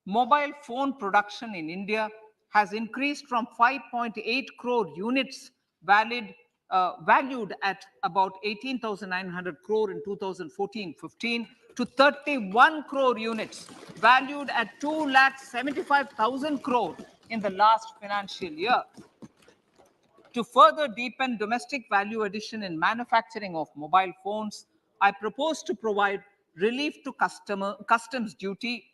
mobile phone production in India has increased from 5.8 crore units valued at about 18,900 crore in 2014-15 to 31 crore units valued at 2,75,000 crore in the last financial year. To further deepen domestic value addition in manufacturing of mobile phones, I propose to provide relief to customs duty.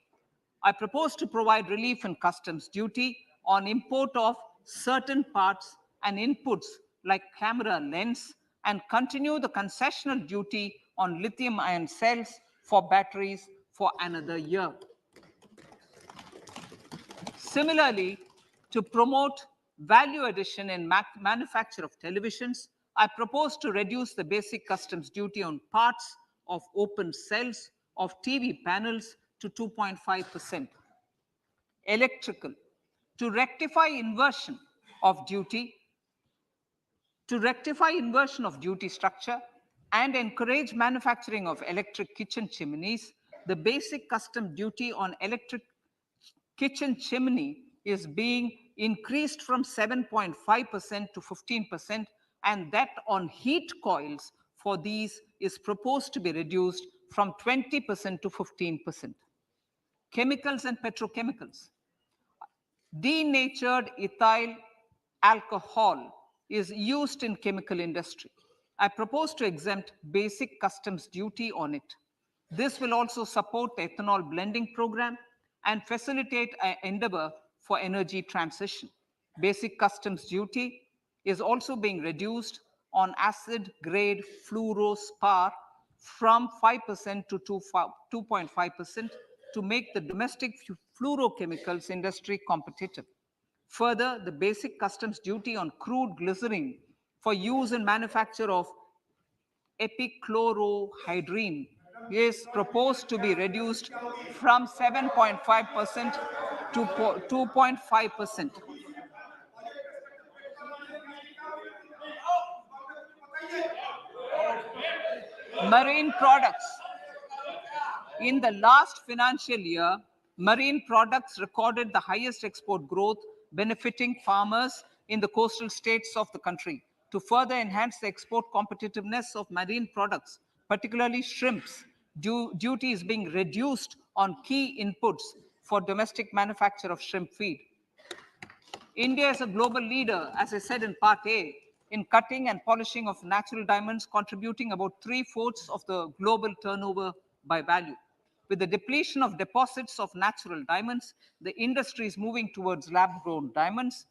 I propose to provide relief in customs duty on import of certain parts and inputs like camera lens and continue the concessional duty on lithium-ion cells for batteries for another year. Similarly, to promote value addition in manufacture of televisions, I propose to reduce the basic customs duty on parts of open cells of TV panels to 2.5%. Electrical. To rectify inversion of duty structure and encourage manufacturing of electric kitchen chimneys, the basic custom duty on electric kitchen chimney is being increased from 7.5% to 15%, and that on heat coils for these is proposed to be reduced from 20% to 15%. Chemicals and petrochemicals. Denatured ethyl alcohol is used in chemical industry. I propose to exempt basic customs duty on it. This will also support the ethanol blending program and facilitate an endeavor for energy transition. Basic customs duty is also being reduced on acid-grade fluorospar from 5% to 2.5% to make the domestic fluorochemicals industry competitive. Further, the basic customs duty on crude glycerin for use in manufacture of epichlorohydrin is proposed to be reduced from 7.5% to 2.5%. Marine products. In the last financial year, marine products recorded the highest export growth, benefiting farmers in the coastal states of the country. To further enhance the export competitiveness of marine products, particularly shrimps, duty is being reduced on key inputs for domestic manufacture of shrimp feed. India is a global leader, as I said in part A, in cutting and polishing of natural diamonds, contributing about 3/4 of the global turnover by value. With the depletion of deposits of natural diamonds, the industry is moving towards lab-grown diamonds,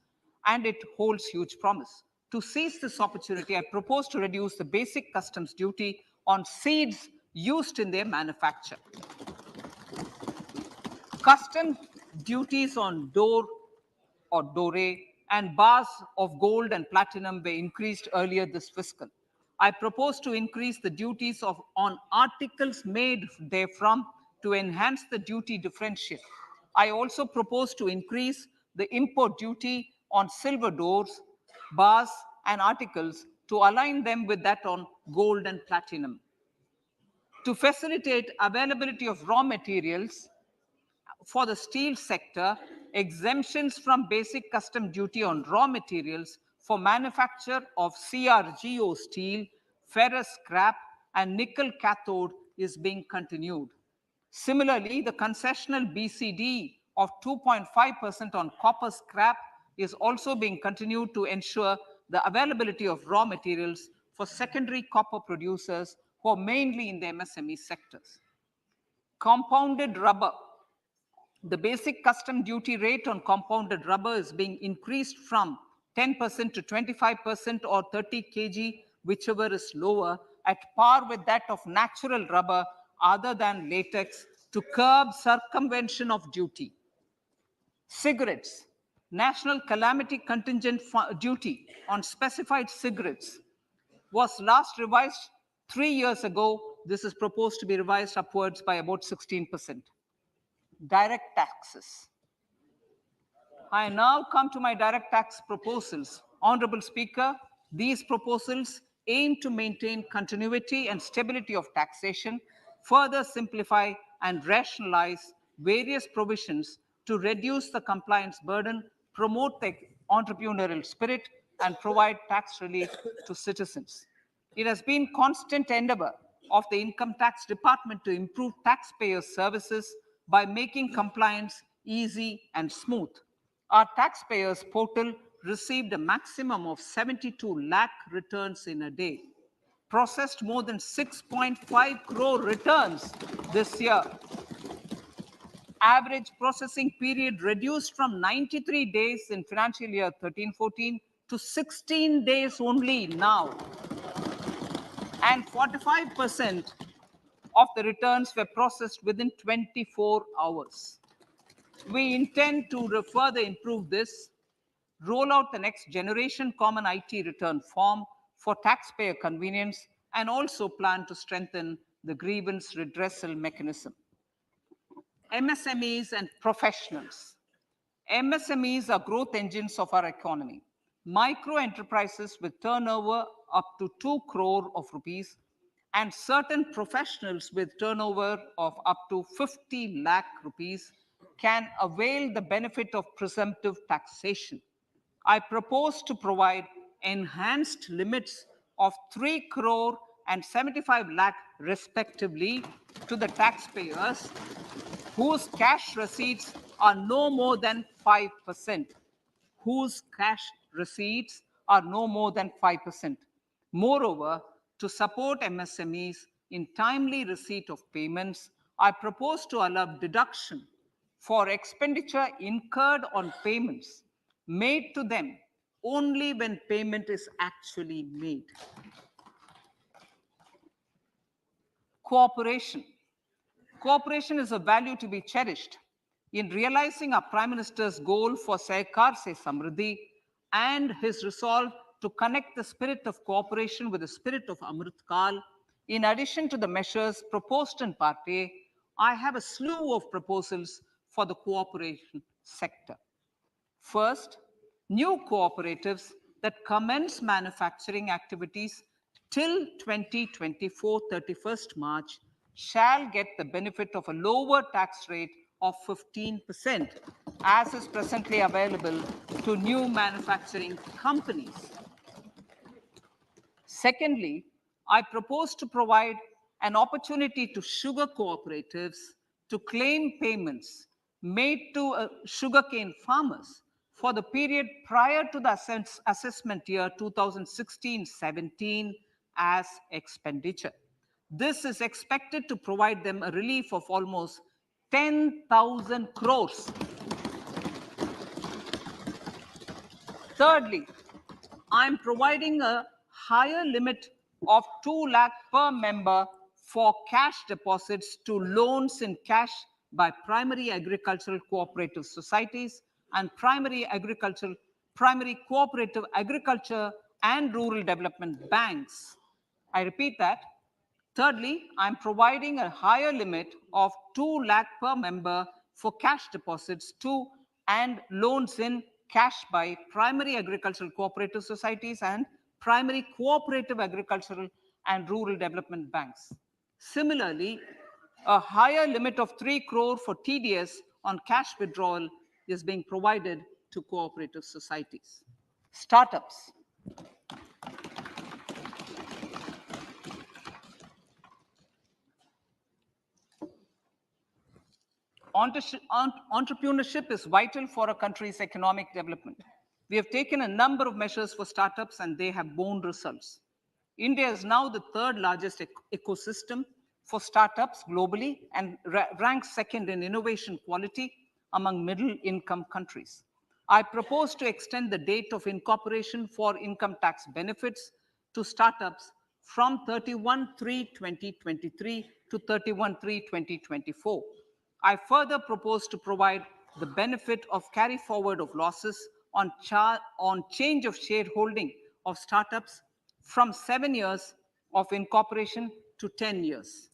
and it holds huge promise. To seize this opportunity, I propose to reduce the basic customs duty on seeds used in their manufacture. Custom duties on door or dore and bars of gold and platinum were increased earlier this fiscal. I propose to increase the duties on articles made therefrom to enhance the duty differential. I also propose to increase the import duty on silver doors, bars, and articles to align them with that on gold and platinum. To facilitate availability of raw materials, for the steel sector, exemptions from basic custom duty on raw materials for manufacture of CRGO steel, ferrous scrap, and nickel cathode is being continued. Similarly, the concessional BCD of 2.5% on copper scrap is also being continued to ensure the availability of raw materials for secondary copper producers who are mainly in the MSME sectors. Compounded rubber. The basic custom duty rate on compounded rubber is being increased from 10% to 25% or 30 kg, whichever is lower, at par with that of natural rubber other than latex to curb circumvention of duty. Cigarettes. National calamity contingent duty on specified cigarettes was last revised 3 years ago. This is proposed to be revised upwards by about 16%. Direct taxes. I now come to my direct tax proposals. Honorable Speaker, these proposals aim to maintain continuity and stability of taxation, further simplify and rationalize various provisions to reduce the compliance burden, promote the entrepreneurial spirit, and provide tax relief to citizens. It has been constant endeavor of the Income Tax Department to improve taxpayers' services by making compliance easy and smooth. Our taxpayers portal received a maximum of 72 lakh returns in a day, processed more than 6.5 crore returns this year. Average processing period reduced from 93 days in financial year 13-14 to 16 days only now. And 45% of the returns were processed within 24 hours. We intend to further improve this, roll out the next generation common IT return form for taxpayer convenience, and also plan to strengthen the grievance redressal mechanism. MSMEs and professionals. MSMEs are growth engines of our economy. Micro enterprises with turnover up to 2 crore of rupees and certain professionals with turnover of up to 50 lakh rupees can avail the benefit of presumptive taxation. I propose to provide enhanced limits of 3 crore and 75 lakh respectively to the taxpayers whose cash receipts are no more than 5%. Whose cash receipts are no more than 5%. Moreover, to support MSMEs in timely receipt of payments, I propose to allow deduction for expenditure incurred on payments made to them only when payment is actually made. Cooperation. Cooperation is a value to be cherished. In realizing our Prime Minister's goal for Sehkar Se Samriddhi and his resolve to connect the spirit of cooperation with the spirit of Amrit Kal, in addition to the measures proposed in Part A, I have a slew of proposals for the cooperation sector. First, new cooperatives that commence manufacturing activities till 2024, 31st March, shall get the benefit of a lower tax rate of 15%, as is presently available to new manufacturing companies. Secondly, I propose to provide an opportunity to sugar cooperatives to claim payments made to sugarcane farmers for the period prior to the assessment year 2016-17 as expenditure. This is expected to provide them a relief of almost 10,000 crores. Thirdly, I'm providing a higher limit of 2 lakh per member for cash deposits to loans in cash by primary agricultural cooperative societies and primary cooperative agriculture and rural development banks. I repeat that. Thirdly, I'm providing a higher limit of 2 lakh per member for cash deposits to and loans in cash by primary agricultural cooperative societies and primary cooperative agricultural and rural development banks. Similarly, a higher limit of 3 crore for TDS on cash withdrawal is being provided to cooperative societies. Startups. Entrepreneurship is vital for a country's economic development. We have taken a number of measures for startups and they have borne results. India is now the third largest ecosystem for startups globally and ranks second in innovation quality among middle-income countries. I propose to extend the date of incorporation for income tax benefits to startups from 31/3/2023 to 31/3/2024. I further propose to provide the benefit of carry forward of losses on change of shareholding of startups from 7 years of incorporation to 10 years.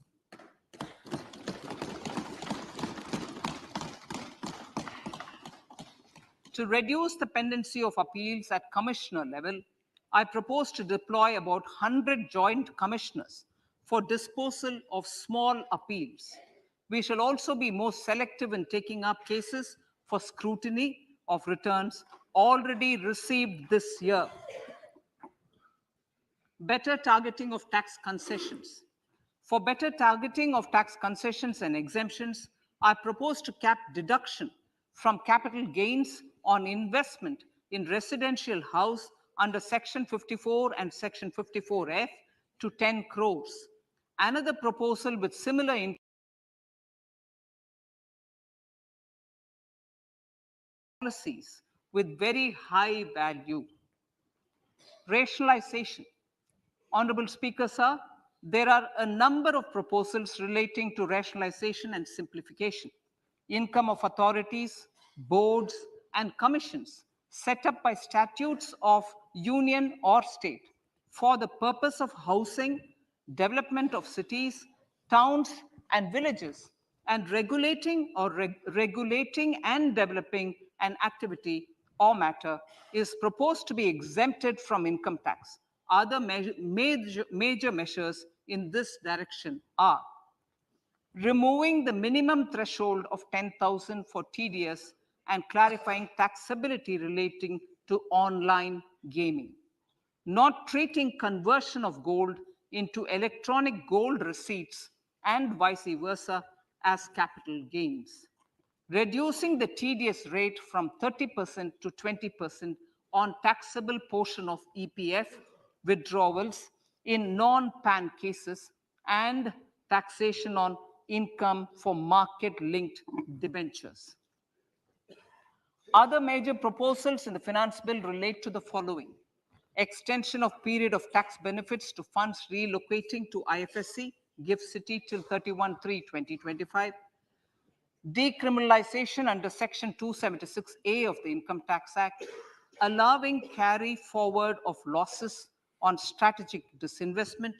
To reduce the pendency of appeals at commissioner level, I propose to deploy about 100 joint commissioners for disposal of small appeals. We shall also be more selective in taking up cases for scrutiny of returns already received this year. Better targeting of tax concessions. For better targeting of tax concessions and exemptions, I propose to cap deduction from capital gains on investment in residential house under Section 54 and Section 54F to 10 crores. Another proposal with similar policies with very high value. Rationalization. Honorable Speaker, sir, there are a number of proposals relating to rationalization and simplification. Income of authorities, boards, and commissions set up by statutes of union or state for the purpose of housing, development of cities, towns, and villages, and regulating and developing an activity or matter is proposed to be exempted from income tax. Other major measures in this direction are removing the minimum threshold of 10,000 for TDS and clarifying taxability relating to online gaming, not treating conversion of gold into electronic gold receipts and vice versa as capital gains, reducing the TDS rate from 30% to 20% on taxable portion of EPF withdrawals in non-PAN cases, and taxation on income for market-linked debentures. Other major proposals in the finance bill relate to the following: extension of period of tax benefits to funds relocating to IFSC, GIFT City till 31/3/2025, decriminalization under Section 276A of the Income Tax Act, allowing carry forward of losses on strategic disinvestment,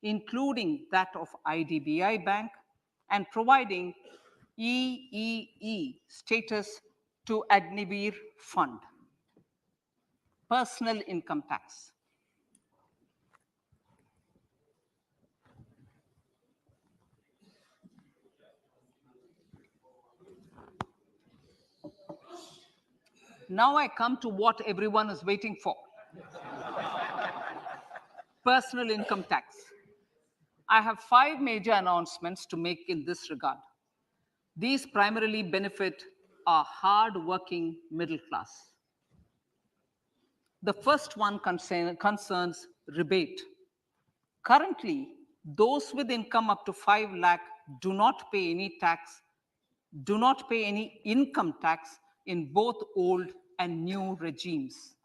including that of IDBI Bank, and providing EEE status to Agnivir Fund. Personal income tax. Now I come to what everyone is waiting for. Personal income tax. I have 5 major announcements to make in this regard. These primarily benefit our hard-working middle class. The first one concerns rebate. Currently, those with income up to 5 lakh do not pay any income tax in both old and new regimes.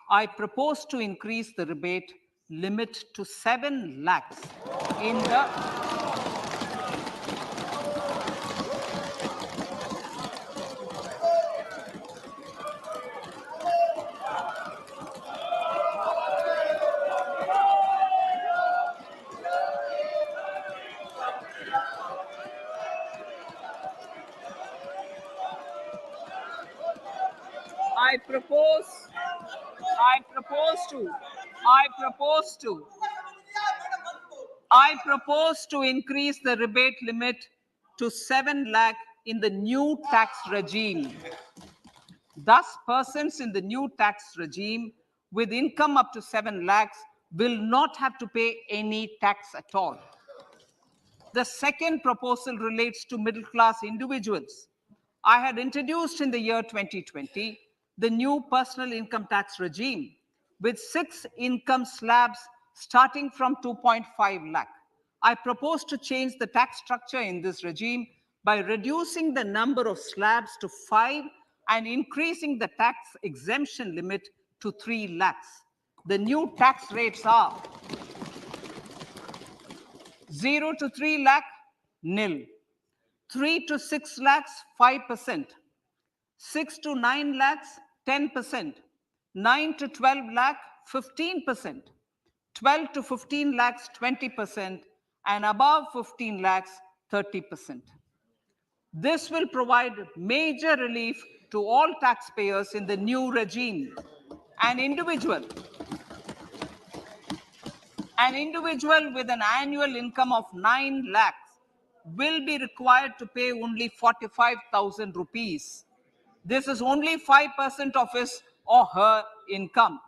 I propose to increase the rebate limit to 7 lakhs in the I propose to increase the rebate limit to 7 lakh in the new tax regime. Thus, persons in the new tax regime with income up to 7 lakhs will not have to pay any tax at all. The second proposal relates to middle class individuals. I had introduced in the year 2020 the new personal income tax regime with 6 income slabs starting from 2.5 lakh. I propose to change the tax structure in this regime by reducing the number of slabs to 5 and increasing the tax exemption limit to 3 lakhs. The new tax rates are 0 to 3 lakh, nil. 3 to 6 lakhs, 5%. 6 to 9 lakhs, 10%. 9 to 12 lakh, 15%. 12 to 15 lakhs, 20%. And above 15 lakhs, 30%. This will provide major relief to all taxpayers in the new regime. An individual with an annual income of 9 lakhs will be required to pay only 45,000 rupees. This is only 5% of his or her income.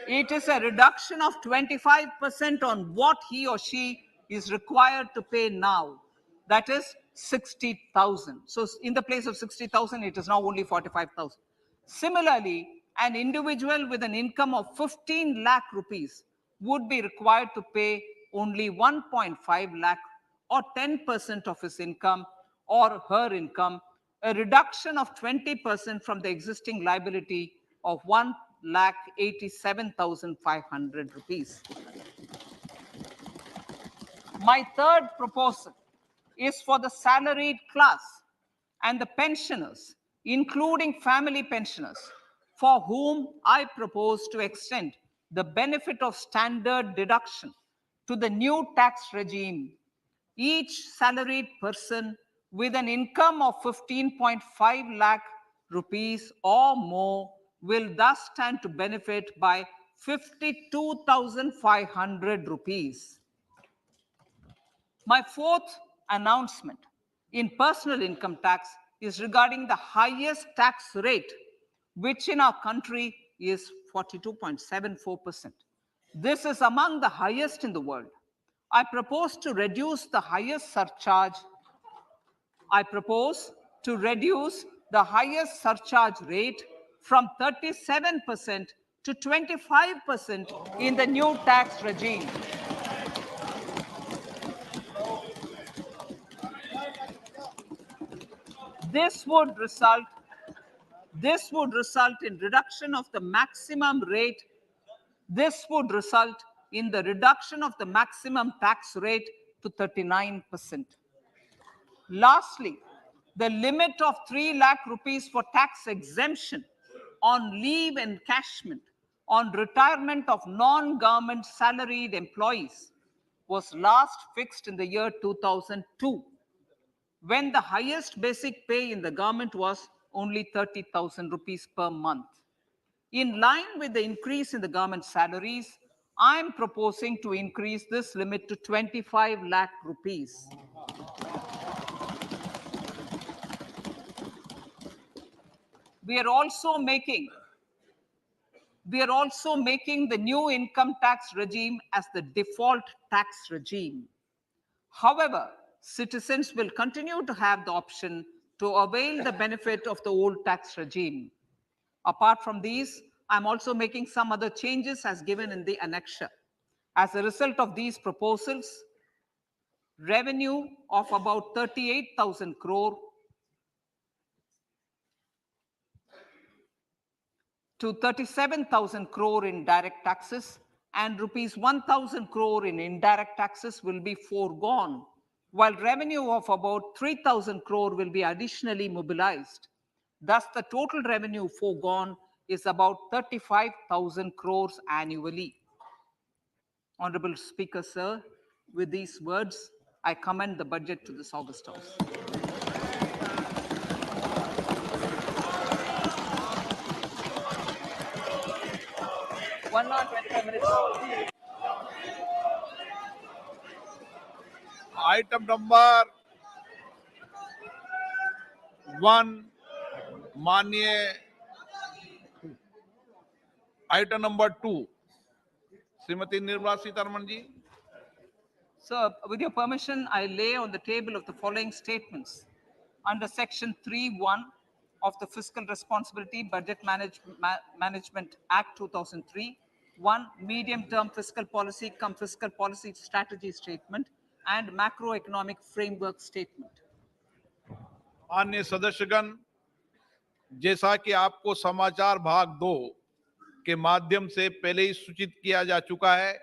It is a reduction of 25% on what he or she is required to pay now. That is 60,000. So in the place of 60,000, it is now only 45,000. Similarly, an individual with an income of 15 lakh rupees would be required to pay only 1.5 lakh or 10% of his income or her income, a reduction of 20% from the existing liability of 1,87,500 rupees. My third proposal is for the salaried class and the pensioners, including family pensioners, for whom I propose to extend the benefit of standard deduction to the new tax regime. Each salaried person with an income of 15.5 lakh rupees or more will thus stand to benefit by 52,500 rupees. My fourth announcement in personal income tax is regarding the highest tax rate, which in our country is 42.74%. This is among the highest in the world. I propose to reduce the highest surcharge rate from 37% to 25% in the new tax regime. This would result in reduction of the maximum rate. This would result in the reduction of the maximum tax rate to 39%. Lastly, the limit of 3 lakh rupees for tax exemption on leave encashment on retirement of non-government salaried employees was last fixed in the year 2002, when the highest basic pay in the government was only 30,000 rupees per month. In line with the increase in the government salaries, I am proposing to increase this limit to 25 lakh rupees. We are also making the new income tax regime as the default tax regime. However, citizens will continue to have the option to avail the benefit of the old tax regime. Apart from these, I'm also making some other changes as given in the annexure. As a result of these proposals, revenue of about 38,000 crore to 37,000 crore in direct taxes and rupees 1,000 crore in indirect taxes will be foregone, while revenue of about 3,000 crore will be additionally mobilized. Thus, the total revenue foregone is about 35,000 crores annually. Honorable Speaker, sir, with these words, I commend the budget to this August House. One hour, 25 minutes. Item number 1, माननीय item number 2, Shrimati Nirmala Sitharaman ji. Sir, with your permission, I lay on the table of the following statements. Under Section 3(1) of the Fiscal Responsibility Budget Management Act 2003, 1. Medium-term fiscal policy cum fiscal policy strategy statement and macroeconomic framework statement. अन्य सदस्यगण, जैसा कि आपको समाचार भाग 2 के माध्यम से पहले ही सूचित किया जा चुका है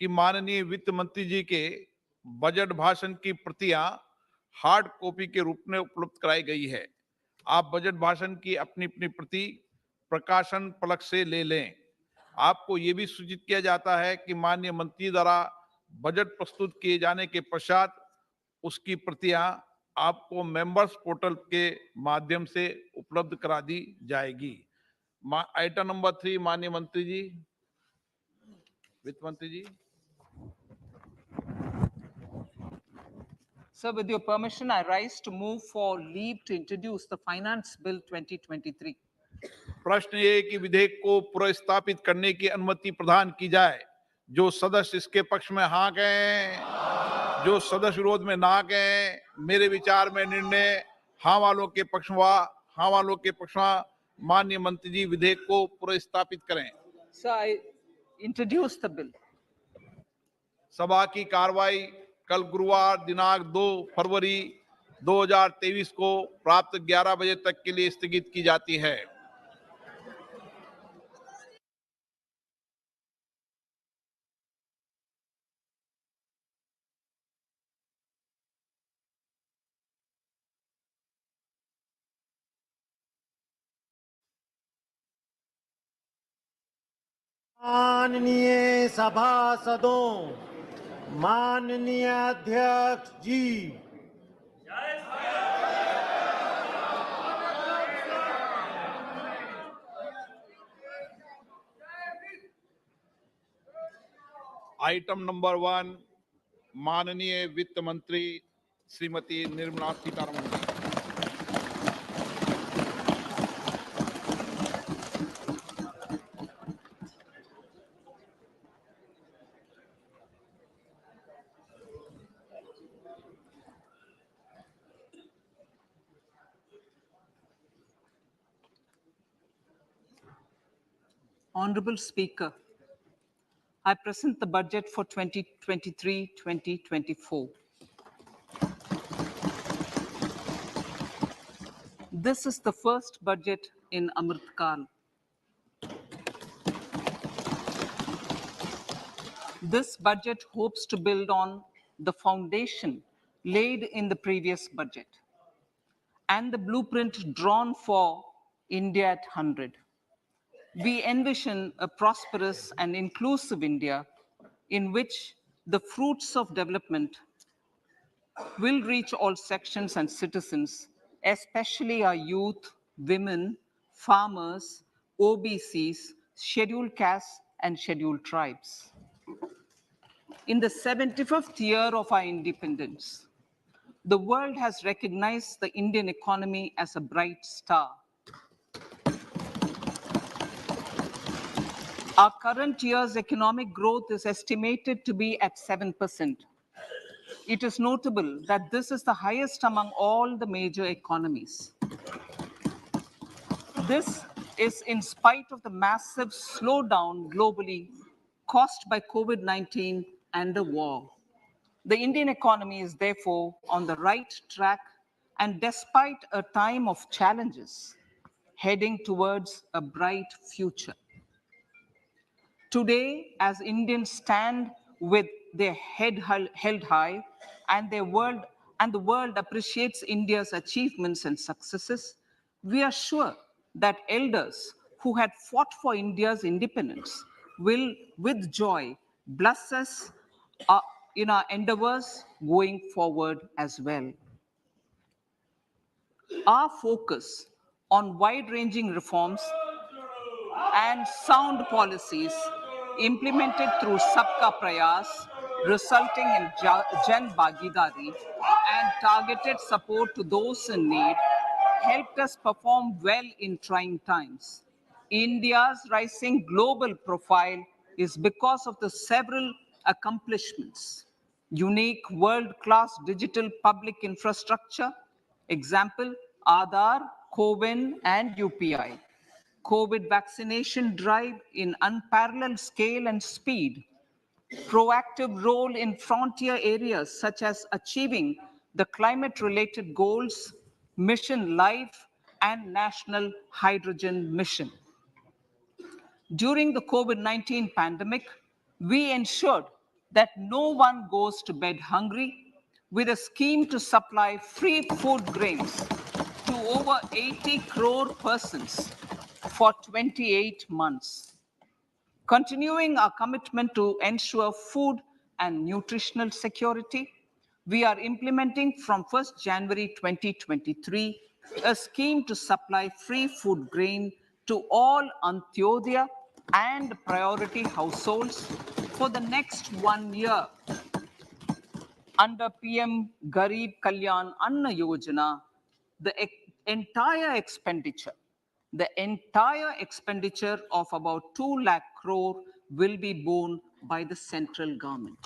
कि माननीय वित्त मंत्री जी के बजट भाषण की प्रतियां हार्ड कॉपी के रूप में उपलब्ध कराई गई है. आप बजट भाषण की अपनी अपनी प्रति प्रकाशन पलक से ले लें. आपको ये भी सूचित किया जाता है कि माननीय मंत्री द्वारा बजट प्रस्तुत किए जाने के पश्चात उसकी प्रतियां आपको मेंबर्स पोर्टल के माध्यम से उपलब्ध करा दी जाएगी. आइटम नंबर 3, माननीय मंत्री जी, वित्त मंत्री जी. Sir, with your permission, I rise to move for leave to introduce the Finance Bill 2023. प्रश्न ये है कि विधेयक को पुनर्स्थापित करने की अनुमति प्रदान की जाए. जो सदस्य इसके पक्ष में हाँ कहें, जो सदस्य विरोध में ना कहें. मेरे विचार में निर्णय हाँ वालों के पक्ष में, हाँ वालों के पक्ष में. माननीय मंत्री जी विधेयक को पुनर्स्थापित करें. Sir, I introduce the bill. सभा की कार्रवाई कल गुरुवार दिनांक 2 फरवरी 2023 को प्राप्त 11 बजे तक के लिए स्थगित की जाती है. माननीय सभासदों, माननीय अध्यक्ष जी, आइटम नंबर 1, माननीय वित्त मंत्री Shrimati Nirmala Sitharaman ji. Honorable Speaker, I present the budget for 2023-2024. This is the first budget in Amrit Kal. This budget hopes to build on the foundation laid in the previous budget and the blueprint drawn for India at 100. We envision a prosperous and inclusive India in which the fruits of development will reach all sections and citizens, especially our youth, women, farmers, OBCs, scheduled castes, and scheduled tribes. In the 75th year of our independence, the world has recognized the Indian economy as a bright star. Our current year's economic growth is estimated to be at 7%. It is notable that this is the highest among all the major economies. This is in spite of the massive slowdown globally caused by COVID-19 and the war. The Indian economy is therefore on the right track and despite a time of challenges, heading towards a bright future. Today, as Indians stand with their head held high and the world appreciates India's achievements and successes, we are sure that elders who had fought for India's independence will, with joy, bless us in our endeavors going forward as well. Our focus on wide-ranging reforms and sound policies implemented through Sabka Prayas, resulting in Jan Bhagidari and targeted support to those in need, helped us perform well in trying times. India's rising global profile is because of the several accomplishments. Unique world-class digital public infrastructure, example, Aadhaar, CoWIN, and UPI. COVID vaccination drive in unparalleled scale and speed, proactive role in frontier areas such as achieving the climate-related goals, Mission Life, and National Hydrogen Mission. During the COVID-19 pandemic, we ensured that no one goes to bed hungry with a scheme to supply free food grains to over 80 crore persons for 28 months. Continuing our commitment to ensure food and nutritional security, we are implementing from 1st January 2023 a scheme to supply free food grain to all Antyodaya and priority households for the next 1 year. Under PM Garib Kalyan Anna Yojana, the entire expenditure of about 2 lakh crore will be borne by the central government.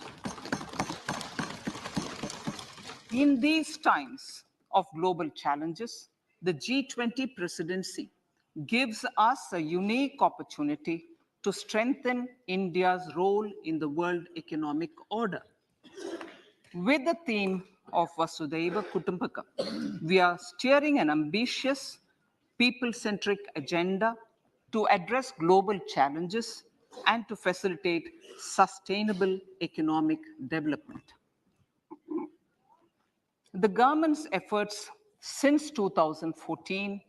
In these times of global challenges, the G20 presidency gives us a unique opportunity to strengthen India's role in the world economic order. With the theme of Vasudhaiva Kutumbakam, we are steering an ambitious, people-centric agenda to address global challenges and to facilitate sustainable economic development. The government's efforts since 2014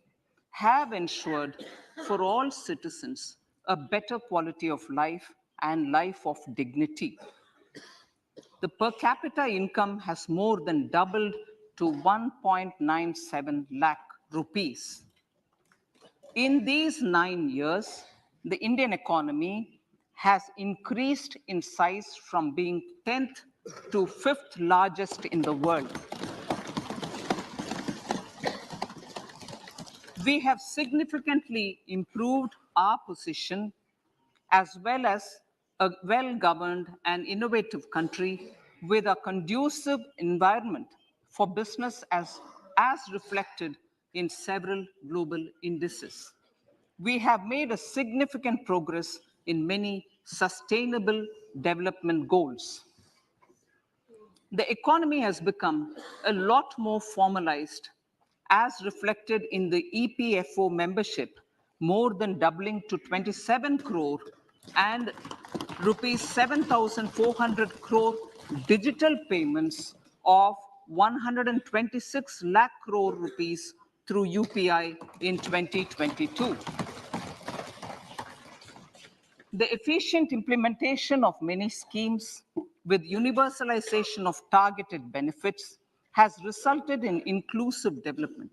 have ensured for all citizens a better quality of life and life of dignity. The per capita income has more than doubled to 1.97 lakh rupees. In these 9 years, the Indian economy has increased in size from being 10th to 5th largest in the world. We have significantly improved our position as well as a well-governed and innovative country with a conducive environment for business as reflected in several global indices. We have made a significant progress in many sustainable development goals. The economy has become a lot more formalized as reflected in the EPFO membership, more than doubling to 27 crore, and rupees 7,400 crore digital payments of 126 lakh crore rupees through UPI in 2022. The efficient implementation of many schemes with universalization of targeted benefits has resulted in inclusive development.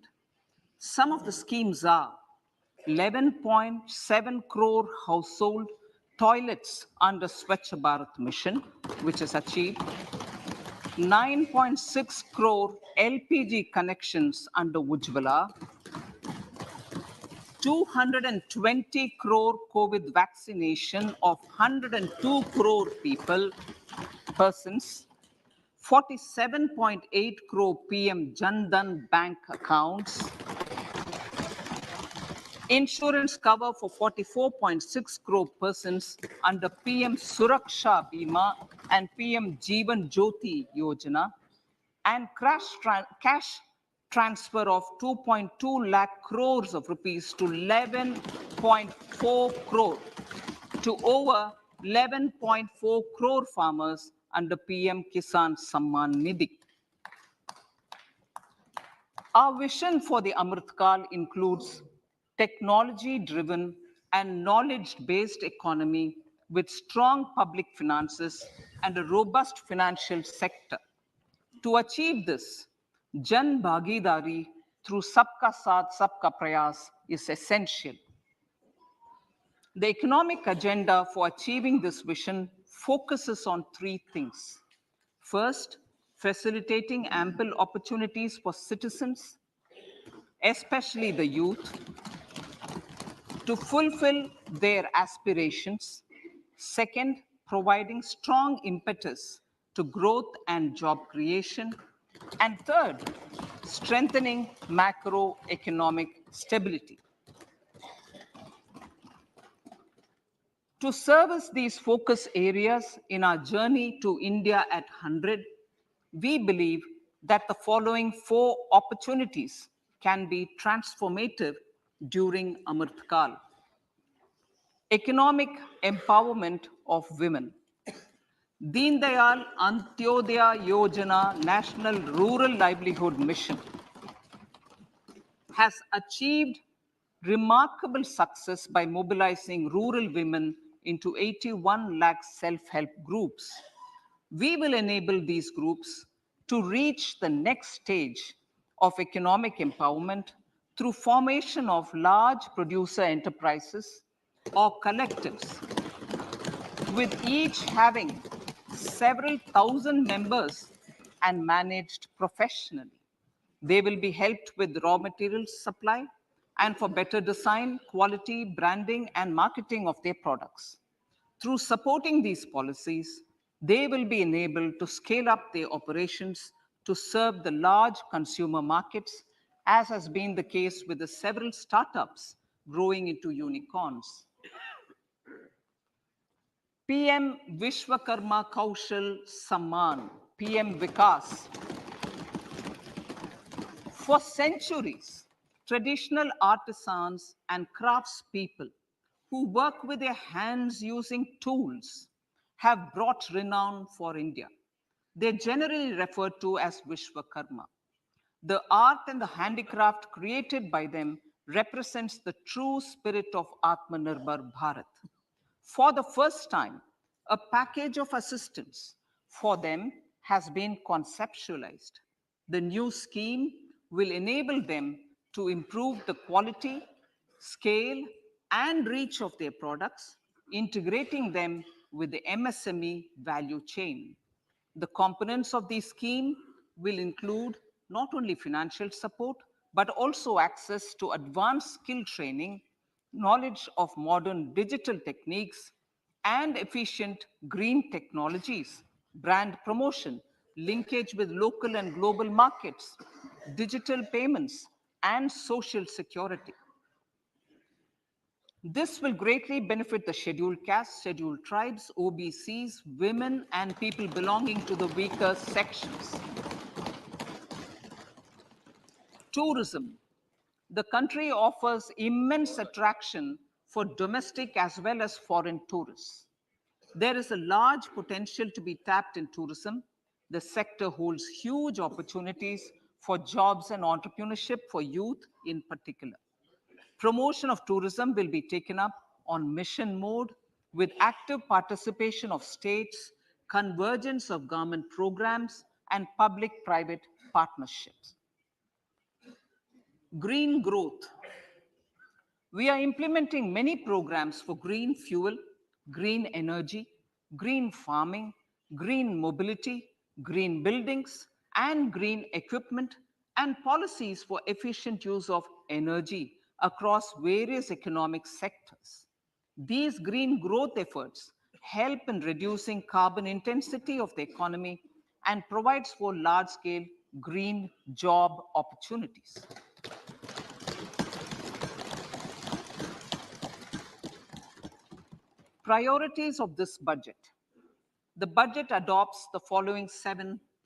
Some of the schemes are 11.7 crore household toilets under Swachh Bharat mission, which is achieved, 9.6 crore LPG connections under Ujjwala, 220 crore COVID vaccination of 102 crore persons, 47.8 crore PM Jan Dhan bank accounts, insurance cover for 44.6 crore persons under PM Suraksha Bima and PM Jeevan Jyoti Yojana, and cash transfer of 2.2 lakh crores of rupees to 11.4 crore to over 11.4 crore farmers under PM Kisan Samman Nidhi. Our vision for the Amritkal includes technology-driven and knowledge-based economy with strong public finances and a robust financial sector. To achieve this, Jan Bhagidari through Sabka Saath, Sabka Prayas is essential. The economic agenda for achieving this vision focuses on three things. First, facilitating ample opportunities for citizens, especially the youth, to fulfill their aspirations. Second, providing strong impetus to growth and job creation. And third, strengthening macroeconomic stability. To service these focus areas in our journey to India at 100, we believe that the following four opportunities can be transformative during Amritkal. Economic empowerment of women. Deen Dayal Antyodaya Yojana National Rural Livelihood Mission has achieved remarkable success by mobilizing rural women into 81 lakh self-help groups. We will enable these groups to reach the next stage of economic empowerment through formation of large producer enterprises or collectives, with each having several thousand members and managed professionally. They will be helped with raw materials supply and for better design, quality, branding, and marketing of their products. Through supporting these policies, they will be enabled to scale up their operations to serve the large consumer markets, as has been the case with the several startups growing into unicorns. PM Vishwakarma Kaushal Samman, PM Vikas. For centuries, traditional artisans and craftspeople who work with their hands using tools have brought renown for India. They're generally referred to as Vishwakarma. The art and the handicraft created by them represents the true spirit of Atmanirbhar Bharat. For the first time, a package of assistance for them has been conceptualized. The new scheme will enable them to improve the quality, scale, and reach of their products, integrating them with the MSME value chain. The components of the scheme will include not only financial support, but also access to advanced skill training, knowledge of modern digital techniques, and efficient green technologies, brand promotion, linkage with local and global markets, digital payments, and social security. This will greatly benefit the scheduled castes, scheduled tribes, OBCs, women, and people belonging to the weaker sections. Tourism. The country offers immense attraction for domestic as well as foreign tourists. There is a large potential to be tapped in tourism. The sector holds huge opportunities for jobs and entrepreneurship for youth in particular. Promotion of tourism will be taken up on mission mode with active participation of states, convergence of government programs, and public-private partnerships. Green growth. We are implementing many programs for green fuel, green energy, green farming, green mobility, green buildings, and green equipment, and policies for efficient use of energy across various economic sectors. These green growth efforts help in reducing carbon intensity of the economy and provides for large-scale green job opportunities. Priorities of this budget. The budget adopts the following 7